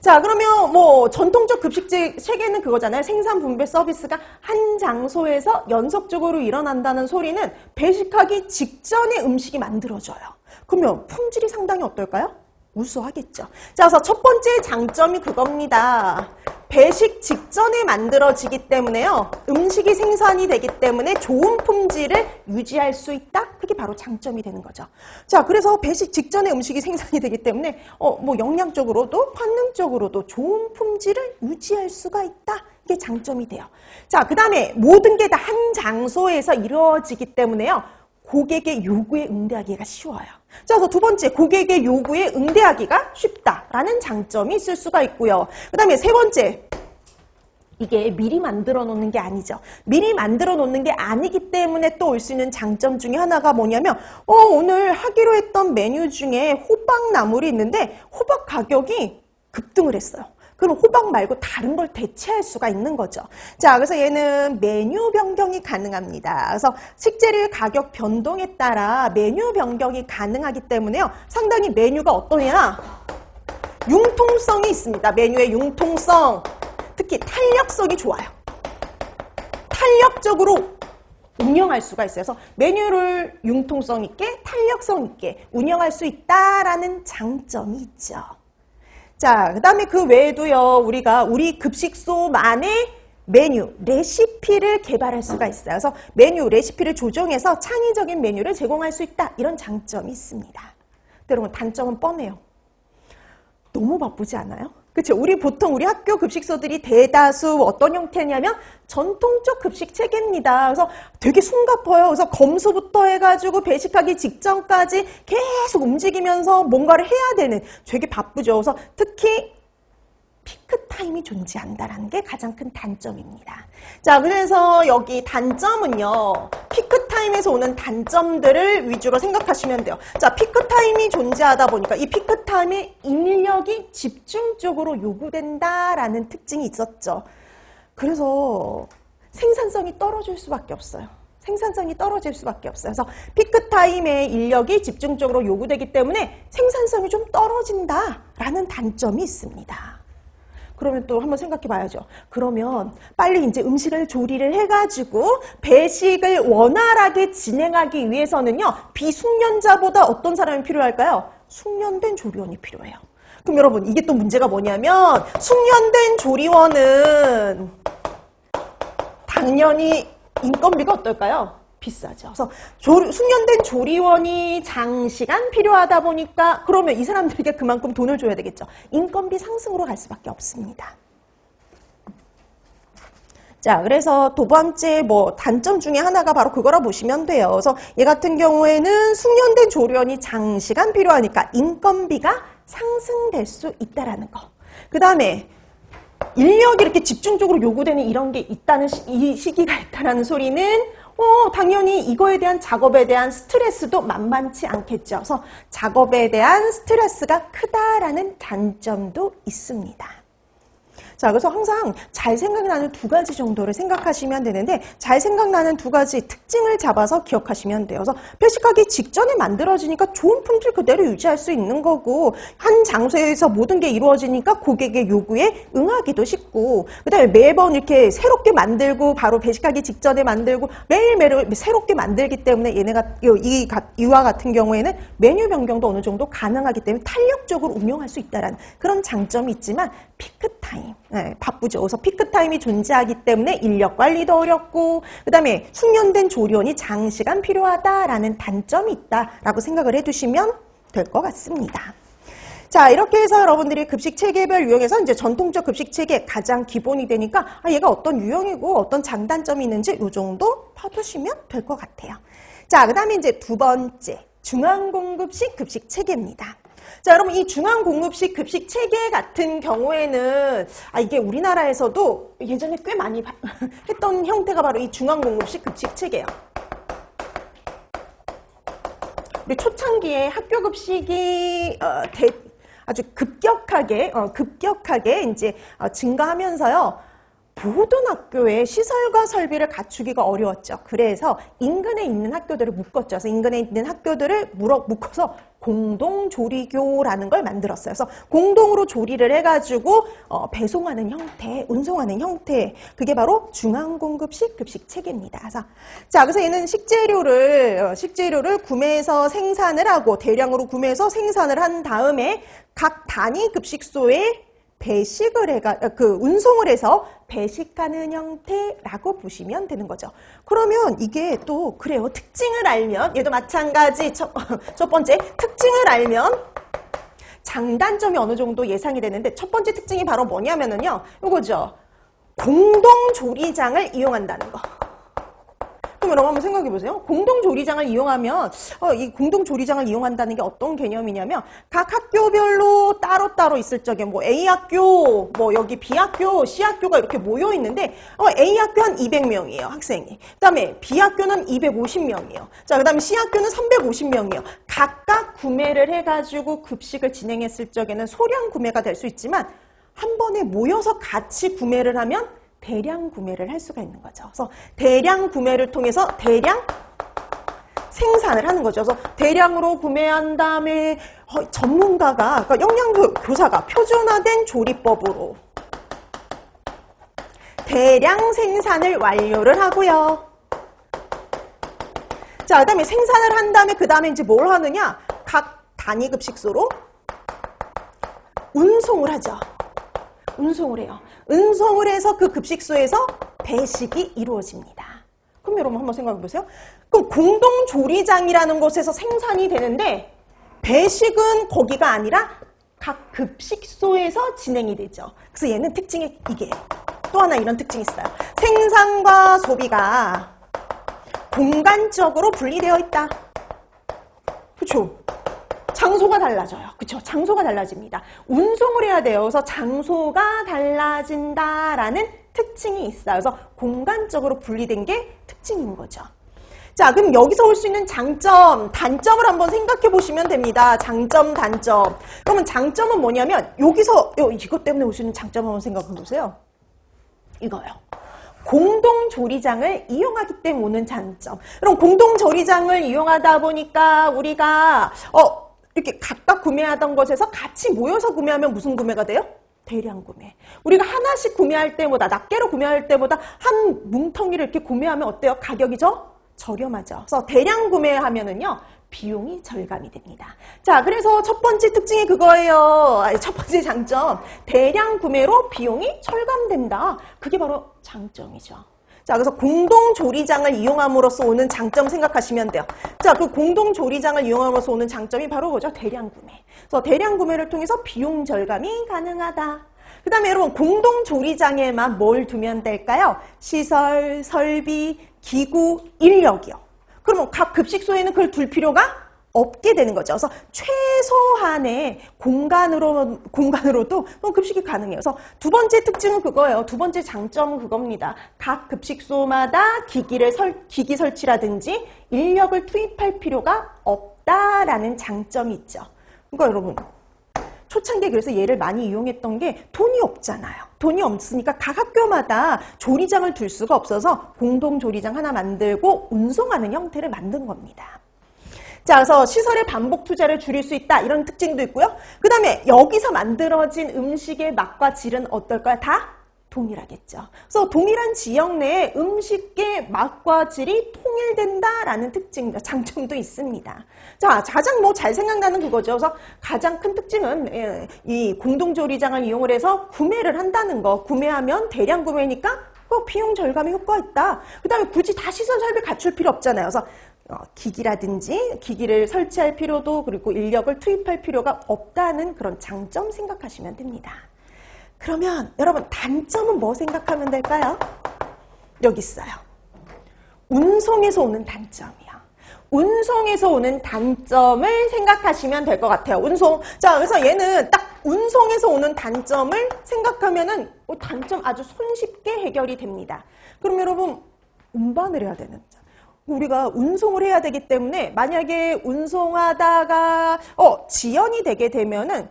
자, 그러면 뭐 전통적 급식 체계는 그거잖아요. 생산, 분배, 서비스가 한 장소에서 연속적으로 일어난다는 소리는 배식하기 직전에 음식이 만들어져요. 그러면 품질이 상당히 어떨까요? 우수하겠죠. 자, 그래서 첫 번째 장점이 그겁니다. 배식 직전에 만들어지기 때문에요. 음식이 생산이 되기 때문에 좋은 품질을 유지할 수 있다. 그게 바로 장점이 되는 거죠. 자, 그래서 배식 직전에 음식이 생산이 되기 때문에 뭐 영양적으로도 환능적으로도 좋은 품질을 유지할 수가 있다. 이게 장점이 돼요. 자, 그 다음에 모든 게 다 한 장소에서 이루어지기 때문에요. 고객의 요구에 응대하기가 쉬워요. 자, 그래서 두 번째, 고객의 요구에 응대하기가 쉽다라는 장점이 있을 수가 있고요. 그 다음에 세 번째, 이게 미리 만들어 놓는 게 아니죠. 미리 만들어 놓는 게 아니기 때문에 또 올 수 있는 장점 중에 하나가 뭐냐면 오늘 하기로 했던 메뉴 중에 호박나물이 있는데 호박 가격이 급등을 했어요. 그럼 호박 말고 다른 걸 대체할 수가 있는 거죠. 자, 그래서 얘는 메뉴 변경이 가능합니다. 그래서 식재료의 가격 변동에 따라 메뉴 변경이 가능하기 때문에요. 상당히 메뉴가 어떠냐? 융통성이 있습니다. 메뉴의 융통성. 특히 탄력성이 좋아요. 탄력적으로 운영할 수가 있어요. 그래서 메뉴를 융통성 있게, 탄력성 있게 운영할 수 있다라는 장점이 있죠. 자, 그 다음에 그 외에도요, 우리 급식소만의 메뉴, 레시피를 개발할 수가 있어요. 그래서 메뉴, 레시피를 조정해서 창의적인 메뉴를 제공할 수 있다. 이런 장점이 있습니다. 여러분, 단점은 뻔해요. 너무 바쁘지 않아요? 그렇죠? 보통 우리 학교 급식소들이 대다수 어떤 형태냐면 전통적 급식 체계입니다. 그래서 되게 숨가퍼요. 그래서 검수부터 해가지고 배식하기 직전까지 계속 움직이면서 뭔가를 해야 되는 되게 바쁘죠. 그래서 특히 피크타임이 존재한다는 게 가장 큰 단점입니다. 자, 그래서 여기 단점은요. 피크타임에서 오는 단점들을 위주로 생각하시면 돼요. 자, 피크타임이 존재하다 보니까 이 피크타임에 인력이 집중적으로 요구된다라는 특징이 있었죠. 그래서 생산성이 떨어질 수밖에 없어요. 생산성이 떨어질 수밖에 없어요. 그래서 피크타임에 인력이 집중적으로 요구되기 때문에 생산성이 좀 떨어진다라는 단점이 있습니다. 그러면 또 한번 생각해 봐야죠. 그러면 빨리 이제 음식을 조리를 해가지고 배식을 원활하게 진행하기 위해서는요. 비숙련자보다 어떤 사람이 필요할까요? 숙련된 조리원이 필요해요. 그럼 여러분 이게 또 문제가 뭐냐면 숙련된 조리원은 당연히 인건비가 어떨까요? 비싸죠. 그래서 숙련된 조리원이 장시간 필요하다 보니까 그러면 이 사람들에게 그만큼 돈을 줘야 되겠죠. 인건비 상승으로 갈 수밖에 없습니다. 자, 그래서 두 번째 단점 중에 하나가 바로 그거라 보시면 돼요. 그래서 얘 같은 경우에는 숙련된 조리원이 장시간 필요하니까 인건비가 상승될 수 있다라는 거. 그 다음에 인력이 이렇게 집중적으로 요구되는 이런 게 있다는 이 시기가 있다라는 소리는 당연히 이거에 대한 작업에 대한 스트레스도 만만치 않겠죠. 그래서 작업에 대한 스트레스가 크다라는 단점도 있습니다. 자, 그래서 항상 잘 생각나는 두 가지 정도를 생각하시면 되는데 잘 생각나는 두 가지 특징을 잡아서 기억하시면 돼요. 그래서 배식하기 직전에 만들어지니까 좋은 품질 그대로 유지할 수 있는 거고 한 장소에서 모든 게 이루어지니까 고객의 요구에 응하기도 쉽고 그다음에 매번 이렇게 새롭게 만들고 바로 배식하기 직전에 만들고 매일매일 새롭게 만들기 때문에 이와 같은 경우에는 메뉴 변경도 어느 정도 가능하기 때문에 탄력적으로 운영할 수 있다는 그런 장점이 있지만 피크타임, 바쁘죠. 그래서 피크타임이 존재하기 때문에 인력 관리도 어렵고 그 다음에 숙련된 조리원이 장시간 필요하다라는 단점이 있다라고 생각을 해두시면 될 것 같습니다. 자, 이렇게 해서 여러분들이 급식 체계별 유형에서 이제 전통적 급식 체계 가장 기본이 되니까 얘가 어떤 유형이고 어떤 장단점이 있는지 이 정도 파두시면 될 것 같아요. 자, 그 다음에 이제 두 번째 중앙공급식 급식 체계입니다. 자, 여러분 이 중앙공급식 급식 체계 같은 경우에는 이게 우리나라에서도 예전에 꽤 많이 했던 형태가 바로 이 중앙공급식 급식 체계예요. 우리 초창기에 학교 급식이 아주 급격하게 이제 증가하면서요. 모든 학교에 시설과 설비를 갖추기가 어려웠죠. 그래서 인근에 있는 학교들을 묶었죠. 그래서 인근에 있는 학교들을 묶어서 공동조리교라는 걸 만들었어요. 그래서 공동으로 조리를 해가지고 배송하는 형태, 운송하는 형태, 그게 바로 중앙공급식 급식 체계입니다. 그래서 얘는 식재료를 구매해서 생산을 하고 대량으로 구매해서 생산을 한 다음에 각 단위 급식소에 운송을 해서 배식하는 형태라고 보시면 되는 거죠. 그러면 이게 또 그래요. 특징을 알면 얘도 마찬가지 첫 번째 특징을 알면 장단점이 어느 정도 예상이 되는데 첫 번째 특징이 바로 뭐냐면은요. 이거죠. 공동조리장을 이용한다는 거. 그럼 여러분 한번 생각해 보세요. 공동조리장을 이용하면 이 공동조리장을 이용한다는 게 어떤 개념이냐면 각 학교별로 따로따로 있을 적에 뭐 A학교, 뭐 여기 B학교, C학교가 이렇게 모여 있는데 A학교 한 200명이에요. 학생이. 그다음에 B학교는 250명이에요. 자, 그다음에 C학교는 350명이에요. 각각 구매를 해가지고 급식을 진행했을 적에는 소량 구매가 될 수 있지만 한 번에 모여서 같이 구매를 하면 대량 구매를 할 수가 있는 거죠. 그래서 대량 구매를 통해서 대량 생산을 하는 거죠. 그래서 대량으로 구매한 다음에 전문가가, 그러니까 영양교사가 표준화된 조리법으로 대량 생산을 완료를 하고요. 자, 그다음에 생산을 한 다음에 그 다음에 이제 뭘 하느냐? 각 단위 급식소로 운송을 하죠. 운송을 해요. 운송을 해서 그 급식소에서 배식이 이루어집니다. 그럼 여러분 한번 생각해 보세요. 그럼 공동조리장이라는 곳에서 생산이 되는데 배식은 거기가 아니라 각 급식소에서 진행이 되죠. 그래서 얘는 특징이 이게 또 하나 이런 특징이 있어요. 생산과 소비가 공간적으로 분리되어 있다. 그렇죠? 장소가 달라져요. 그렇죠? 장소가 달라집니다. 운송을 해야 돼요. 그래서 장소가 달라진다라는 특징이 있어요. 그래서 공간적으로 분리된 게 특징인 거죠. 자, 그럼 여기서 올 수 있는 장점, 단점을 한번 생각해 보시면 됩니다. 장점, 단점. 그러면 장점은 뭐냐면 여기서 이것 때문에 올 수 있는 장점 한번 생각해 보세요. 이거요. 공동조리장을 이용하기 때문에 오는 장점. 그럼 공동조리장을 이용하다 보니까 우리가 이렇게 각각 구매하던 것에서 같이 모여서 구매하면 무슨 구매가 돼요? 대량 구매. 우리가 하나씩 구매할 때보다 낱개로 구매할 때보다 한 뭉텅이를 이렇게 구매하면 어때요? 가격이 저렴하죠. 그래서 대량 구매하면은요 비용이 절감이 됩니다. 자, 그래서 첫 번째 특징이 그거예요. 첫 번째 장점. 대량 구매로 비용이 절감된다. 그게 바로 장점이죠. 자, 그래서 공동조리장을 이용함으로써 오는 장점 생각하시면 돼요. 자, 그 공동조리장을 이용함으로써 오는 장점이 바로 뭐죠? 대량 구매. 그래서 대량 구매를 통해서 비용 절감이 가능하다. 그 다음에 여러분 공동조리장에만 뭘 두면 될까요? 시설, 설비, 기구, 인력이요. 그러면 각 급식소에는 그걸 둘 필요가 없게 되는 거죠. 그래서 최소한의 공간으로도 급식이 가능해요. 그래서 두 번째 특징은 그거예요. 두 번째 장점은 그겁니다. 각 급식소마다 기기 설치라든지 인력을 투입할 필요가 없다라는 장점이 있죠. 그러니까 여러분 초창기에 그래서 얘를 많이 이용했던 게 돈이 없잖아요. 돈이 없으니까 각 학교마다 조리장을 둘 수가 없어서 공동 조리장 하나 만들고 운송하는 형태를 만든 겁니다. 자, 그래서 시설의 반복 투자를 줄일 수 있다 이런 특징도 있고요. 그 다음에 여기서 만들어진 음식의 맛과 질은 어떨까요? 다 동일하겠죠. 그래서 동일한 지역 내에 음식의 맛과 질이 통일된다라는 특징, 장점도 있습니다. 자, 가장 뭐 잘 생각나는 그거죠. 그래서 가장 큰 특징은 이 공동조리장을 이용을 해서 구매를 한다는 거. 구매하면 대량 구매니까 비용 절감에 효과가 있다. 그 다음에 굳이 다 시설 설비 갖출 필요 없잖아요. 그래서 기기라든지 기기를 설치할 필요도 그리고 인력을 투입할 필요가 없다는 그런 장점 생각하시면 됩니다. 그러면 여러분 단점은 뭐 생각하면 될까요? 여기 있어요. 운송에서 오는 단점이요. 운송에서 오는 단점을 생각하시면 될 것 같아요. 운송. 자, 그래서 얘는 딱 운송에서 오는 단점을 생각하면은 단점 아주 손쉽게 해결이 됩니다. 그럼 여러분 운반을 해야 되는 우리가 운송을 해야 되기 때문에 만약에 운송하다가 지연이 되게 되면은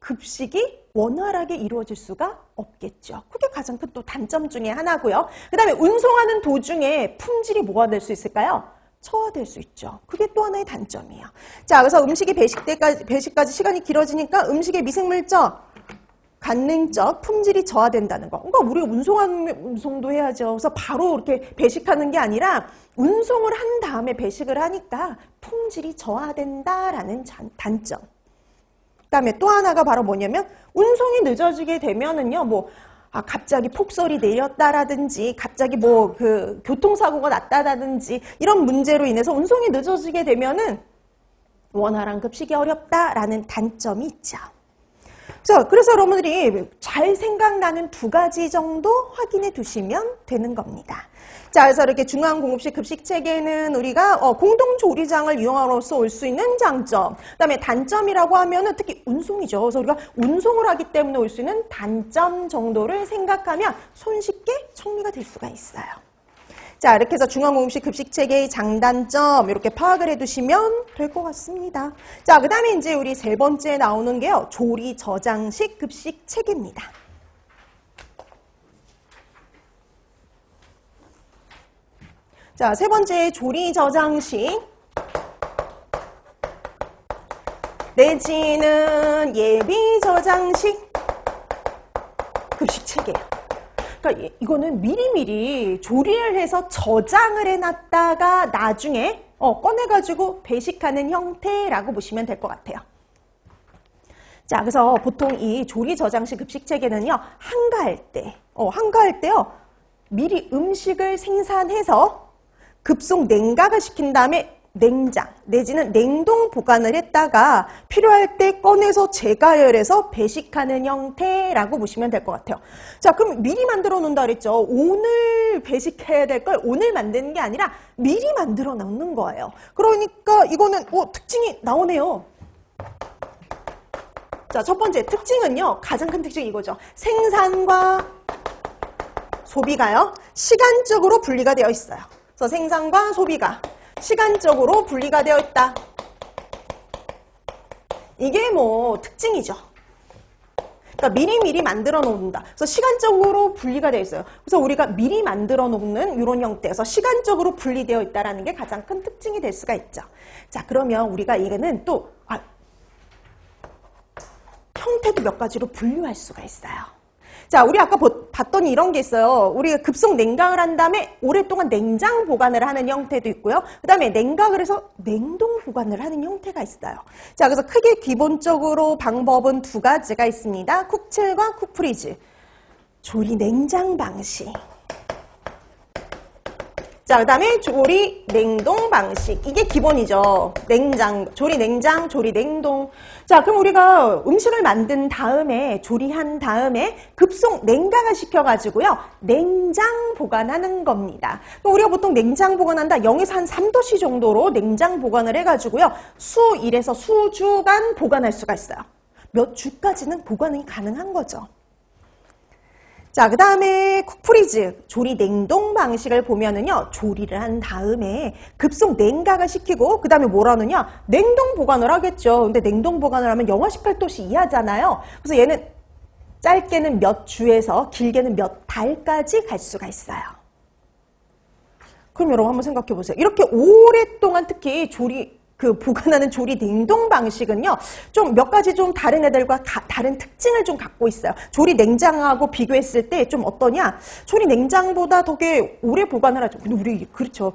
급식이 원활하게 이루어질 수가 없겠죠. 그게 가장 큰 또 단점 중에 하나고요. 그 다음에 운송하는 도중에 품질이 뭐가 될 수 있을까요? 처화될 수 있죠. 그게 또 하나의 단점이에요. 자, 그래서 음식이 배식까지 시간이 길어지니까 음식의 미생물적, 간능적, 품질이 저하된다는 거. 그러니까 우리가 운송도 해야죠. 그래서 바로 이렇게 배식하는 게 아니라 운송을 한 다음에 배식을 하니까 품질이 저하된다라는 단점. 그다음에 또 하나가 바로 뭐냐면 운송이 늦어지게 되면은요, 갑자기 폭설이 내렸다라든지 갑자기 교통사고가 났다라든지 이런 문제로 인해서 운송이 늦어지게 되면은 원활한 급식이 어렵다라는 단점이 있죠. 그래서 여러분들이 잘 생각나는 두 가지 정도 확인해 두시면 되는 겁니다. 자, 그래서 이렇게 중앙공급식 급식체계는 우리가 공동조리장을 이용함으로써 올 수 있는 장점, 그 다음에 단점이라고 하면은 특히 운송이죠. 그래서 우리가 운송을 하기 때문에 올 수 있는 단점 정도를 생각하면 손쉽게 정리가 될 수가 있어요. 자, 이렇게 해서 중앙공급식 급식체계의 장단점 이렇게 파악을 해두시면 될 것 같습니다. 자, 그 다음에 이제 우리 세 번째 나오는 게요. 조리 저장식 급식체계입니다. 자, 세 번째 조리 저장식 내지는 예비 저장식 급식체계예요. 그러니까 이거는 미리미리 조리를 해서 저장을 해놨다가 나중에 꺼내가지고 배식하는 형태라고 보시면 될 것 같아요. 자, 그래서 보통 이 조리 저장식 급식체계는요, 한가할 때요, 미리 음식을 생산해서 급속 냉각을 시킨 다음에 냉장 내지는 냉동 보관을 했다가 필요할 때 꺼내서 재가열해서 배식하는 형태라고 보시면 될 것 같아요. 자, 그럼 미리 만들어 놓는다 그랬죠. 오늘 배식해야 될 걸 오늘 만드는 게 아니라 미리 만들어 놓는 거예요. 그러니까 이거는 특징이 나오네요. 자, 첫 번째 특징은요. 가장 큰 특징이 이거죠. 생산과 소비가요. 시간적으로 분리가 되어 있어요. 그래서 생산과 소비가 시간적으로 분리가 되어 있다. 이게 특징이죠. 그러니까 미리미리 만들어 놓는다. 그래서 시간적으로 분리가 되어 있어요. 그래서 우리가 미리 만들어 놓는 이런 형태에서 시간적으로 분리되어 있다는 게 가장 큰 특징이 될 수가 있죠. 자, 그러면 우리가 이거는 또 형태도 몇 가지로 분류할 수가 있어요. 자, 우리 아까 봤더니 이런 게 있어요. 우리가 급속 냉각을 한 다음에 오랫동안 냉장 보관을 하는 형태도 있고요. 그 다음에 냉각을 해서 냉동 보관을 하는 형태가 있어요. 자, 그래서 크게 기본적으로 방법은 두 가지가 있습니다. 쿡칠과 쿡프리즈. 조리 냉장 방식. 자, 그 다음에 조리 냉동 방식. 이게 기본이죠. 조리 냉장, 조리 냉동. 자, 그럼 우리가 음식을 만든 다음에, 조리한 다음에 급속 냉각을 시켜가지고요. 냉장 보관하는 겁니다. 그럼 우리가 보통 냉장 보관한다. 0에서 한 3도씨 정도로 냉장 보관을 해가지고요. 수1에서 수주간 보관할 수가 있어요. 몇 주까지는 보관이 가능한 거죠. 자, 그 다음에 쿡프리즈, 조리 냉동 방식을 보면은요, 조리를 한 다음에 급속 냉각을 시키고, 그 다음에 뭘 하느냐? 냉동 보관을 하겠죠. 근데 냉동 보관을 하면 영하 18도씨 이하잖아요. 그래서 얘는 짧게는 몇 주에서 길게는 몇 달까지 갈 수가 있어요. 그럼 여러분 한번 생각해 보세요. 이렇게 오랫동안 특히 보관하는 조리 냉동 방식은요, 좀 몇 가지 좀 다른 애들과 다른 특징을 좀 갖고 있어요. 조리 냉장하고 비교했을 때 좀 어떠냐? 조리 냉장보다 되게 오래 보관을 하죠. 근데 우리, 그렇죠.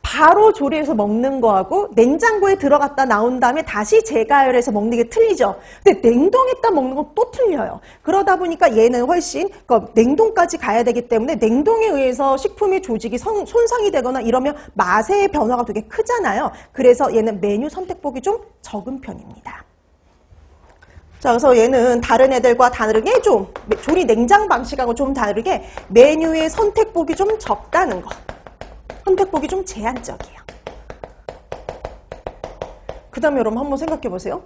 바로 조리해서 먹는 거하고 냉장고에 들어갔다 나온 다음에 다시 재가열해서 먹는 게 틀리죠. 근데 냉동했다 먹는 건 또 틀려요. 그러다 보니까 얘는 훨씬 냉동까지 가야 되기 때문에 냉동에 의해서 식품의 조직이 손상이 되거나 이러면 맛의 변화가 되게 크잖아요. 그래서 얘는 메뉴 선택폭이 좀 적은 편입니다. 자, 그래서 얘는 다른 애들과 다르게 좀 조리 냉장 방식하고 좀 다르게 메뉴의 선택폭이 좀 적다는 거. 선택폭이 좀 제한적이에요. 그 다음에 여러분 한번 생각해 보세요.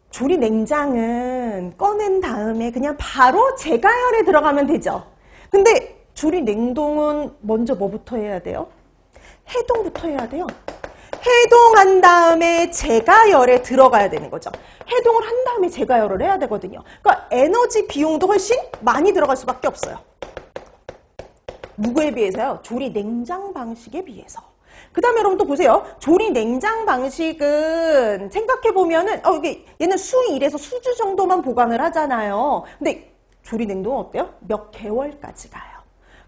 조리 냉장은 꺼낸 다음에 그냥 바로 재가열에 들어가면 되죠. 근데 조리 냉동은 먼저 뭐부터 해야 돼요? 해동부터 해야 돼요. 해동한 다음에 재가열에 들어가야 되는 거죠. 해동을 한 다음에 재가열을 해야 되거든요. 그러니까 에너지 비용도 훨씬 많이 들어갈 수밖에 없어요. 누구에 비해서요? 조리 냉장 방식에 비해서. 그 다음에 여러분 또 보세요. 조리 냉장 방식은 생각해보면은, 얘는 수 1에서 수주 정도만 보관을 하잖아요. 근데 조리 냉동은 어때요? 몇 개월까지 가요.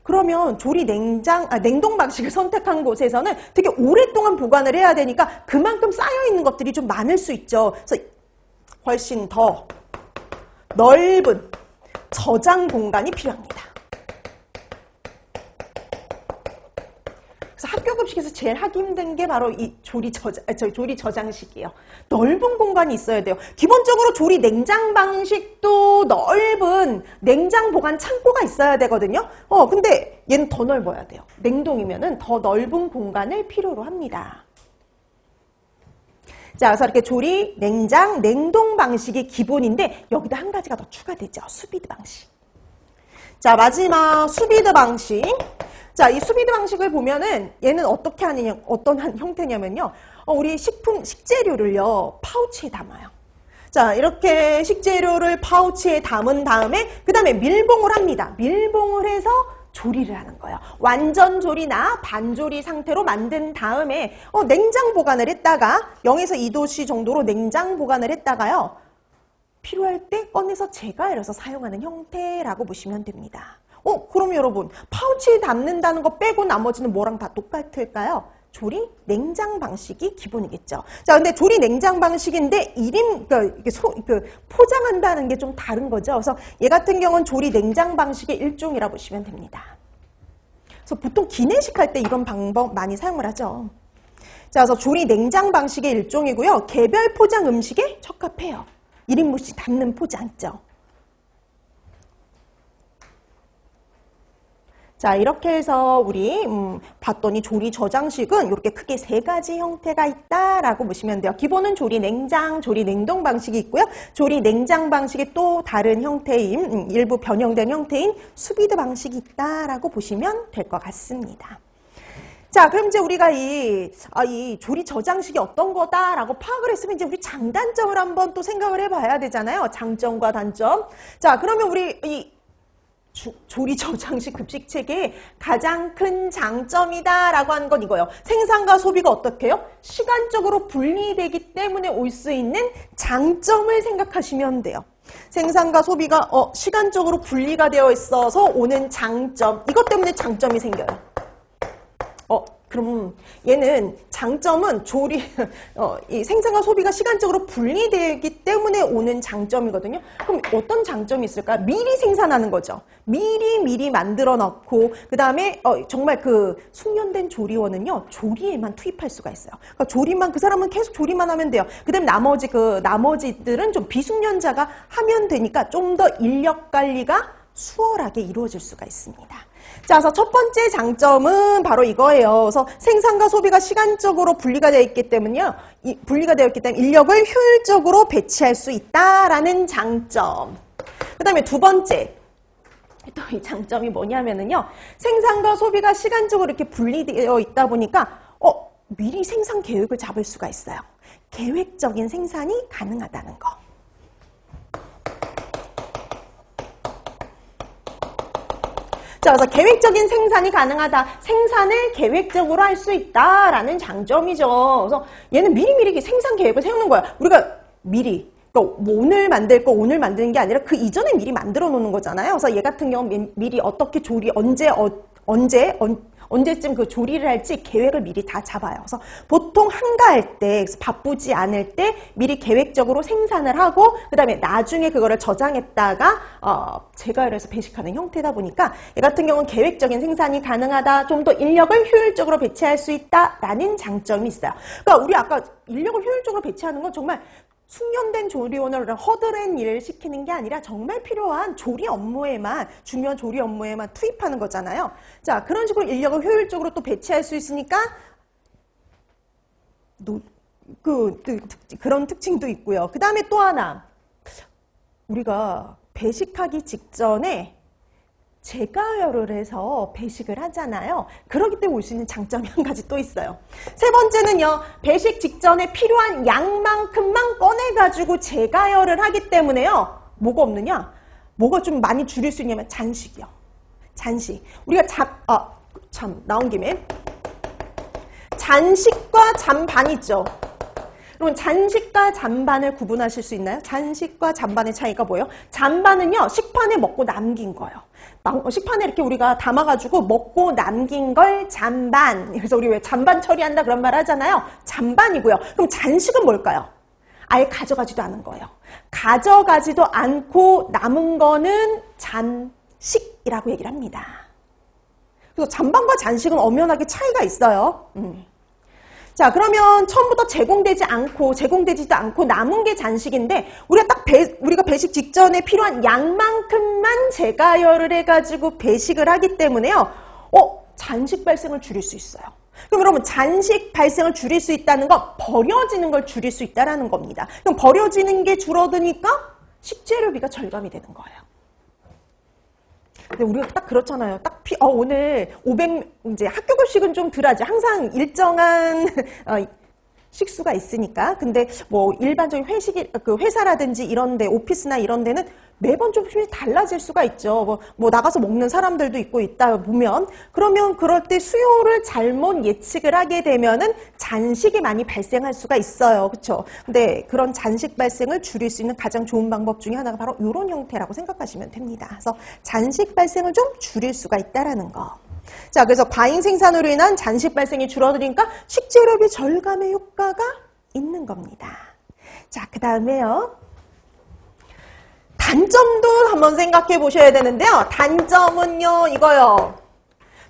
그러면 조리 냉동 방식을 선택한 곳에서는 되게 오랫동안 보관을 해야 되니까 그만큼 쌓여있는 것들이 좀 많을 수 있죠. 그래서 훨씬 더 넓은 저장 공간이 필요합니다. 그래서 학교 급식에서 제일 하기 힘든 게 바로 이 조리 저장식이에요. 넓은 공간이 있어야 돼요. 기본적으로 조리 냉장 방식도 넓은 냉장 보관 창고가 있어야 되거든요. 근데 얘는 더 넓어야 돼요. 냉동이면은 더 넓은 공간을 필요로 합니다. 자, 그래서 이렇게 조리 냉장 냉동 방식이 기본인데 여기다 한 가지가 더 추가되죠. 수비드 방식. 자, 마지막 수비드 방식. 자, 이 수비드 방식을 보면은 얘는 어떻게 하느냐, 어떤 형태냐면요. 우리 식재료를요, 파우치에 담아요. 자, 이렇게 식재료를 파우치에 담은 다음에 그 다음에 밀봉을 합니다. 밀봉을 해서 조리를 하는 거예요. 완전 조리나 반조리 상태로 만든 다음에 냉장 보관을 했다가 0에서 2도씨 정도로 냉장 보관을 했다가요. 필요할 때 꺼내서 재가열해서 사용하는 형태라고 보시면 됩니다. 그럼 여러분 파우치에 담는다는 거 빼고 나머지는 뭐랑 다 똑같을까요? 조리 냉장 방식이 기본이겠죠. 자, 근데 조리 냉장 방식인데 포장한다는 게 좀 다른 거죠. 그래서 얘 같은 경우는 조리 냉장 방식의 일종이라 보시면 됩니다. 그래서 보통 기내식 할 때 이런 방법 많이 사용을 하죠. 자, 그래서 조리 냉장 방식의 일종이고요. 개별 포장 음식에 적합해요. 1인분씩 담는 포장 있죠. 자, 이렇게 해서 우리 봤더니 조리 저장식은 이렇게 크게 3가지 형태가 있다라고 보시면 돼요. 기본은 조리 냉장, 조리 냉동 방식이 있고요. 조리 냉장 방식의 또 다른 형태인, 일부 변형된 형태인 수비드 방식이 있다라고 보시면 될 것 같습니다. 자, 그럼 이제 우리가 이 조리 저장식이 어떤 거다라고 파악을 했으면 이제 우리 장단점을 한번 또 생각을 해봐야 되잖아요. 장점과 단점. 자, 그러면 우리 이 조리 저장식 급식 체계의 가장 큰 장점이다라고 하는 건 이거예요. 생산과 소비가 어떻게 해요? 시간적으로 분리되기 때문에 올 수 있는 장점을 생각하시면 돼요. 생산과 소비가 시간적으로 분리가 되어 있어서 오는 장점. 이것 때문에 장점이 생겨요. 그럼 얘는 장점은 이 생산과 소비가 시간적으로 분리되기 때문에 오는 장점이거든요. 그럼 어떤 장점이 있을까요? 미리 생산하는 거죠. 미리 만들어 놓고 그 다음에 정말 그 숙련된 조리원은요 조리에만 투입할 수가 있어요. 그러니까 조리만 그 사람은 계속 조리만 하면 돼요. 그다음에 나머지들은 좀 비숙련자가 하면 되니까 좀 더 인력 관리가 수월하게 이루어질 수가 있습니다. 자, 그래서 첫 번째 장점은 바로 이거예요. 그래서 생산과 소비가 시간적으로 분리가 되어 있기 때문에 인력을 효율적으로 배치할 수 있다라는 장점. 그 다음에 두 번째, 또 이 장점이 뭐냐면은요. 생산과 소비가 시간적으로 이렇게 분리되어 있다 보니까 미리 생산 계획을 잡을 수가 있어요. 계획적인 생산이 가능하다는 거. 자, 그래서 계획적인 생산이 가능하다. 생산을 계획적으로 할 수 있다라는 장점이죠. 그래서 얘는 미리미리 생산 계획을 세우는 거야. 우리가 미리. 뭐 오늘 만들 거 오늘 만드는 게 아니라 그 이전에 미리 만들어 놓는 거잖아요. 그래서 얘 같은 경우 미리 어떻게 조리, 언제쯤 그 조리를 할지 계획을 미리 다 잡아요. 그래서 보통 한가할 때, 바쁘지 않을 때 미리 계획적으로 생산을 하고 그 다음에 나중에 그거를 저장했다가 재가열을 해서 배식하는 형태다 보니까 얘 같은 경우는 계획적인 생산이 가능하다. 좀 더 인력을 효율적으로 배치할 수 있다라는 장점이 있어요. 그러니까 우리 아까 인력을 효율적으로 배치하는 건 정말 숙련된 조리원을 허드렛 일을 시키는 게 아니라 정말 필요한 조리 업무에만, 중요한 조리 업무에만 투입하는 거잖아요. 자, 그런 식으로 인력을 효율적으로 또 배치할 수 있으니까 그런 특징도 있고요. 그 다음에 또 하나, 우리가 배식하기 직전에 재가열을 해서 배식을 하잖아요. 그렇기 때문에 올 수 있는 장점이 한 가지 또 있어요. 세 번째는요. 배식 직전에 필요한 양만큼만 꺼내가지고 재가열을 하기 때문에요. 뭐가 없느냐? 뭐가 좀 많이 줄일 수 있냐면 잔식이요. 잔식. 우리가 나온 김에 잔식과 잔반 있죠. 그럼 잔식과 잔반을 구분하실 수 있나요? 잔식과 잔반의 차이가 뭐예요? 잔반은요. 식판에 먹고 남긴 거예요. 식판에 이렇게 우리가 담아가지고 먹고 남긴 걸 잔반. 그래서 우리 왜 잔반 처리한다 그런 말 하잖아요. 잔반이고요. 그럼 잔식은 뭘까요? 아예 가져가지도 않은 거예요. 가져가지도 않고 남은 거는 잔식이라고 얘기를 합니다. 그래서 잔반과 잔식은 엄연하게 차이가 있어요. 자, 그러면 처음부터 제공되지도 않고 남은 게 잔식인데, 우리가 배식 직전에 필요한 양만큼만 재가열을 해가지고 배식을 하기 때문에요. 잔식 발생을 줄일 수 있어요. 그럼 여러분, 잔식 발생을 줄일 수 있다는 건 버려지는 걸 줄일 수 있다는 겁니다. 그럼 버려지는 게 줄어드니까 식재료비가 절감이 되는 거예요. 근데 우리가 딱 그렇잖아요. 오늘 이제 학교급식은 좀 덜하지. 항상 일정한 식수가 있으니까. 근데 뭐 일반적인 회사라든지 이런 데, 오피스나 이런 데는 매번 조금씩 달라질 수가 있죠. 뭐 나가서 먹는 사람들도 있다 보면. 그러면 그럴 때 수요를 잘못 예측을 하게 되면은 잔식이 많이 발생할 수가 있어요. 그렇죠? 근데 그런 잔식 발생을 줄일 수 있는 가장 좋은 방법 중에 하나가 바로 이런 형태라고 생각하시면 됩니다. 그래서 잔식 발생을 좀 줄일 수가 있다라는 거. 자, 그래서 과잉 생산으로 인한 잔식 발생이 줄어드니까 식재료비 절감의 효과가 있는 겁니다. 자, 그 다음에요. 단점도 한번 생각해 보셔야 되는데요. 단점은요, 이거요.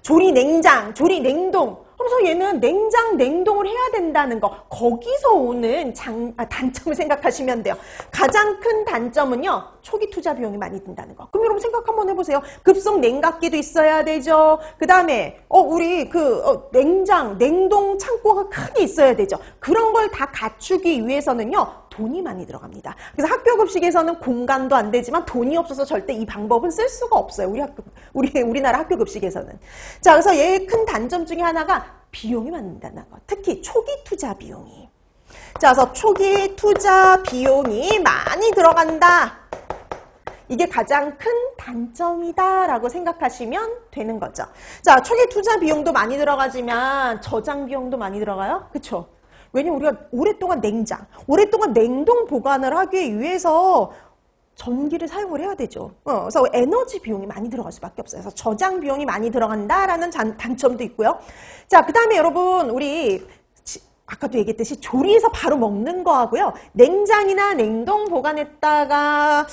조리 냉장, 조리 냉동. 그래서 얘는 냉장, 냉동을 해야 된다는 거. 거기서 오는 단점을 생각하시면 돼요. 가장 큰 단점은요. 초기 투자 비용이 많이 든다는 거. 그럼 여러분 생각 한번 해보세요. 급속 냉각기도 있어야 되죠. 그 다음에 우리 냉장, 냉동 창고가 크게 있어야 되죠. 그런 걸 다 갖추기 위해서는요. 돈이 많이 들어갑니다. 그래서 학교급식에서는 공간도 안 되지만 돈이 없어서 절대 이 방법은 쓸 수가 없어요. 우리나라 학교급식에서는. 자, 그래서 얘의 큰 단점 중에 하나가 비용이 많이 든다는 거. 특히 초기 투자 비용이. 자, 그래서 초기 투자 비용이 많이 들어간다. 이게 가장 큰 단점이다라고 생각하시면 되는 거죠. 자, 초기 투자 비용도 많이 들어가지만 저장 비용도 많이 들어가요. 그쵸? 왜냐면 우리가 오랫동안 냉동 보관을 하기 위해서 전기를 사용을 해야 되죠. 그래서 에너지 비용이 많이 들어갈 수밖에 없어요. 그래서 저장 비용이 많이 들어간다라는 단점도 있고요. 자, 그 다음에 여러분, 우리 아까도 얘기했듯이 조리해서 바로 먹는 거하고요. 냉장이나 냉동 보관했다가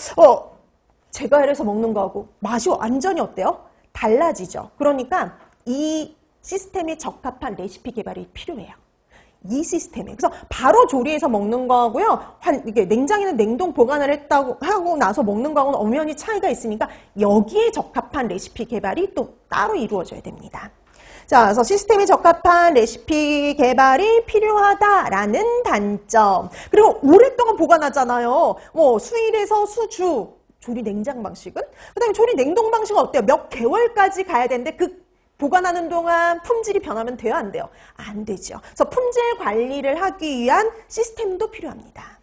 재가열해서 먹는 거하고 맛이 완전히 어때요? 달라지죠. 그러니까 이 시스템에 적합한 레시피 개발이 필요해요. 이 시스템에. 그래서 바로 조리해서 먹는 거하고요. 이게 냉장이나 냉동 보관을 하고 나서 먹는 거하고는 엄연히 차이가 있으니까 여기에 적합한 레시피 개발이 또 따로 이루어져야 됩니다. 자, 그래서 시스템에 적합한 레시피 개발이 필요하다라는 단점. 그리고 오랫동안 보관하잖아요. 수일에서 수주 조리 냉장 방식은? 그 다음에 조리 냉동 방식은 어때요? 몇 개월까지 가야 되는데 그 보관하는 동안 품질이 변하면 돼요? 안 돼요? 안 되죠. 그래서 품질 관리를 하기 위한 시스템도 필요합니다.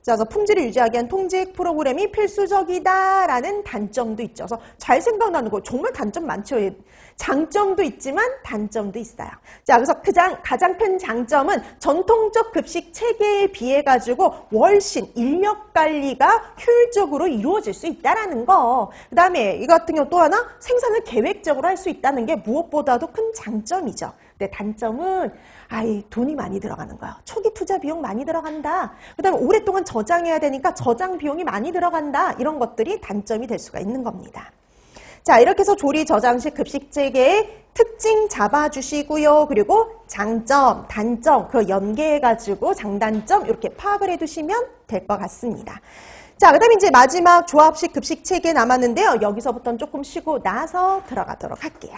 자, 그래서 품질을 유지하기 위한 통직 프로그램이 필수적이다라는 단점도 있죠. 그래서 잘 생각나는 거 정말 단점 많죠. 장점도 있지만 단점도 있어요. 자, 그래서 가장 큰 장점은 전통적 급식 체계에 비해 가지고 훨씬 인력 관리가 효율적으로 이루어질 수 있다라는 거. 그 다음에 이 같은 경우 또 하나 생산을 계획적으로 할 수 있다는 게 무엇보다도 큰 장점이죠. 근데 단점은 돈이 많이 들어가는 거예요. 초기 투자 비용 많이 들어간다. 그 다음에 오랫동안 저장해야 되니까 저장 비용이 많이 들어간다. 이런 것들이 단점이 될 수가 있는 겁니다. 자, 이렇게 해서 조리 저장식 급식 체계의 특징 잡아주시고요. 그리고 장점, 단점, 그 연계해가지고 장단점 이렇게 파악을 해두시면 될 것 같습니다. 자, 그 다음에 이제 마지막 조합식 급식 체계 남았는데요. 여기서부터는 조금 쉬고 나서 들어가도록 할게요.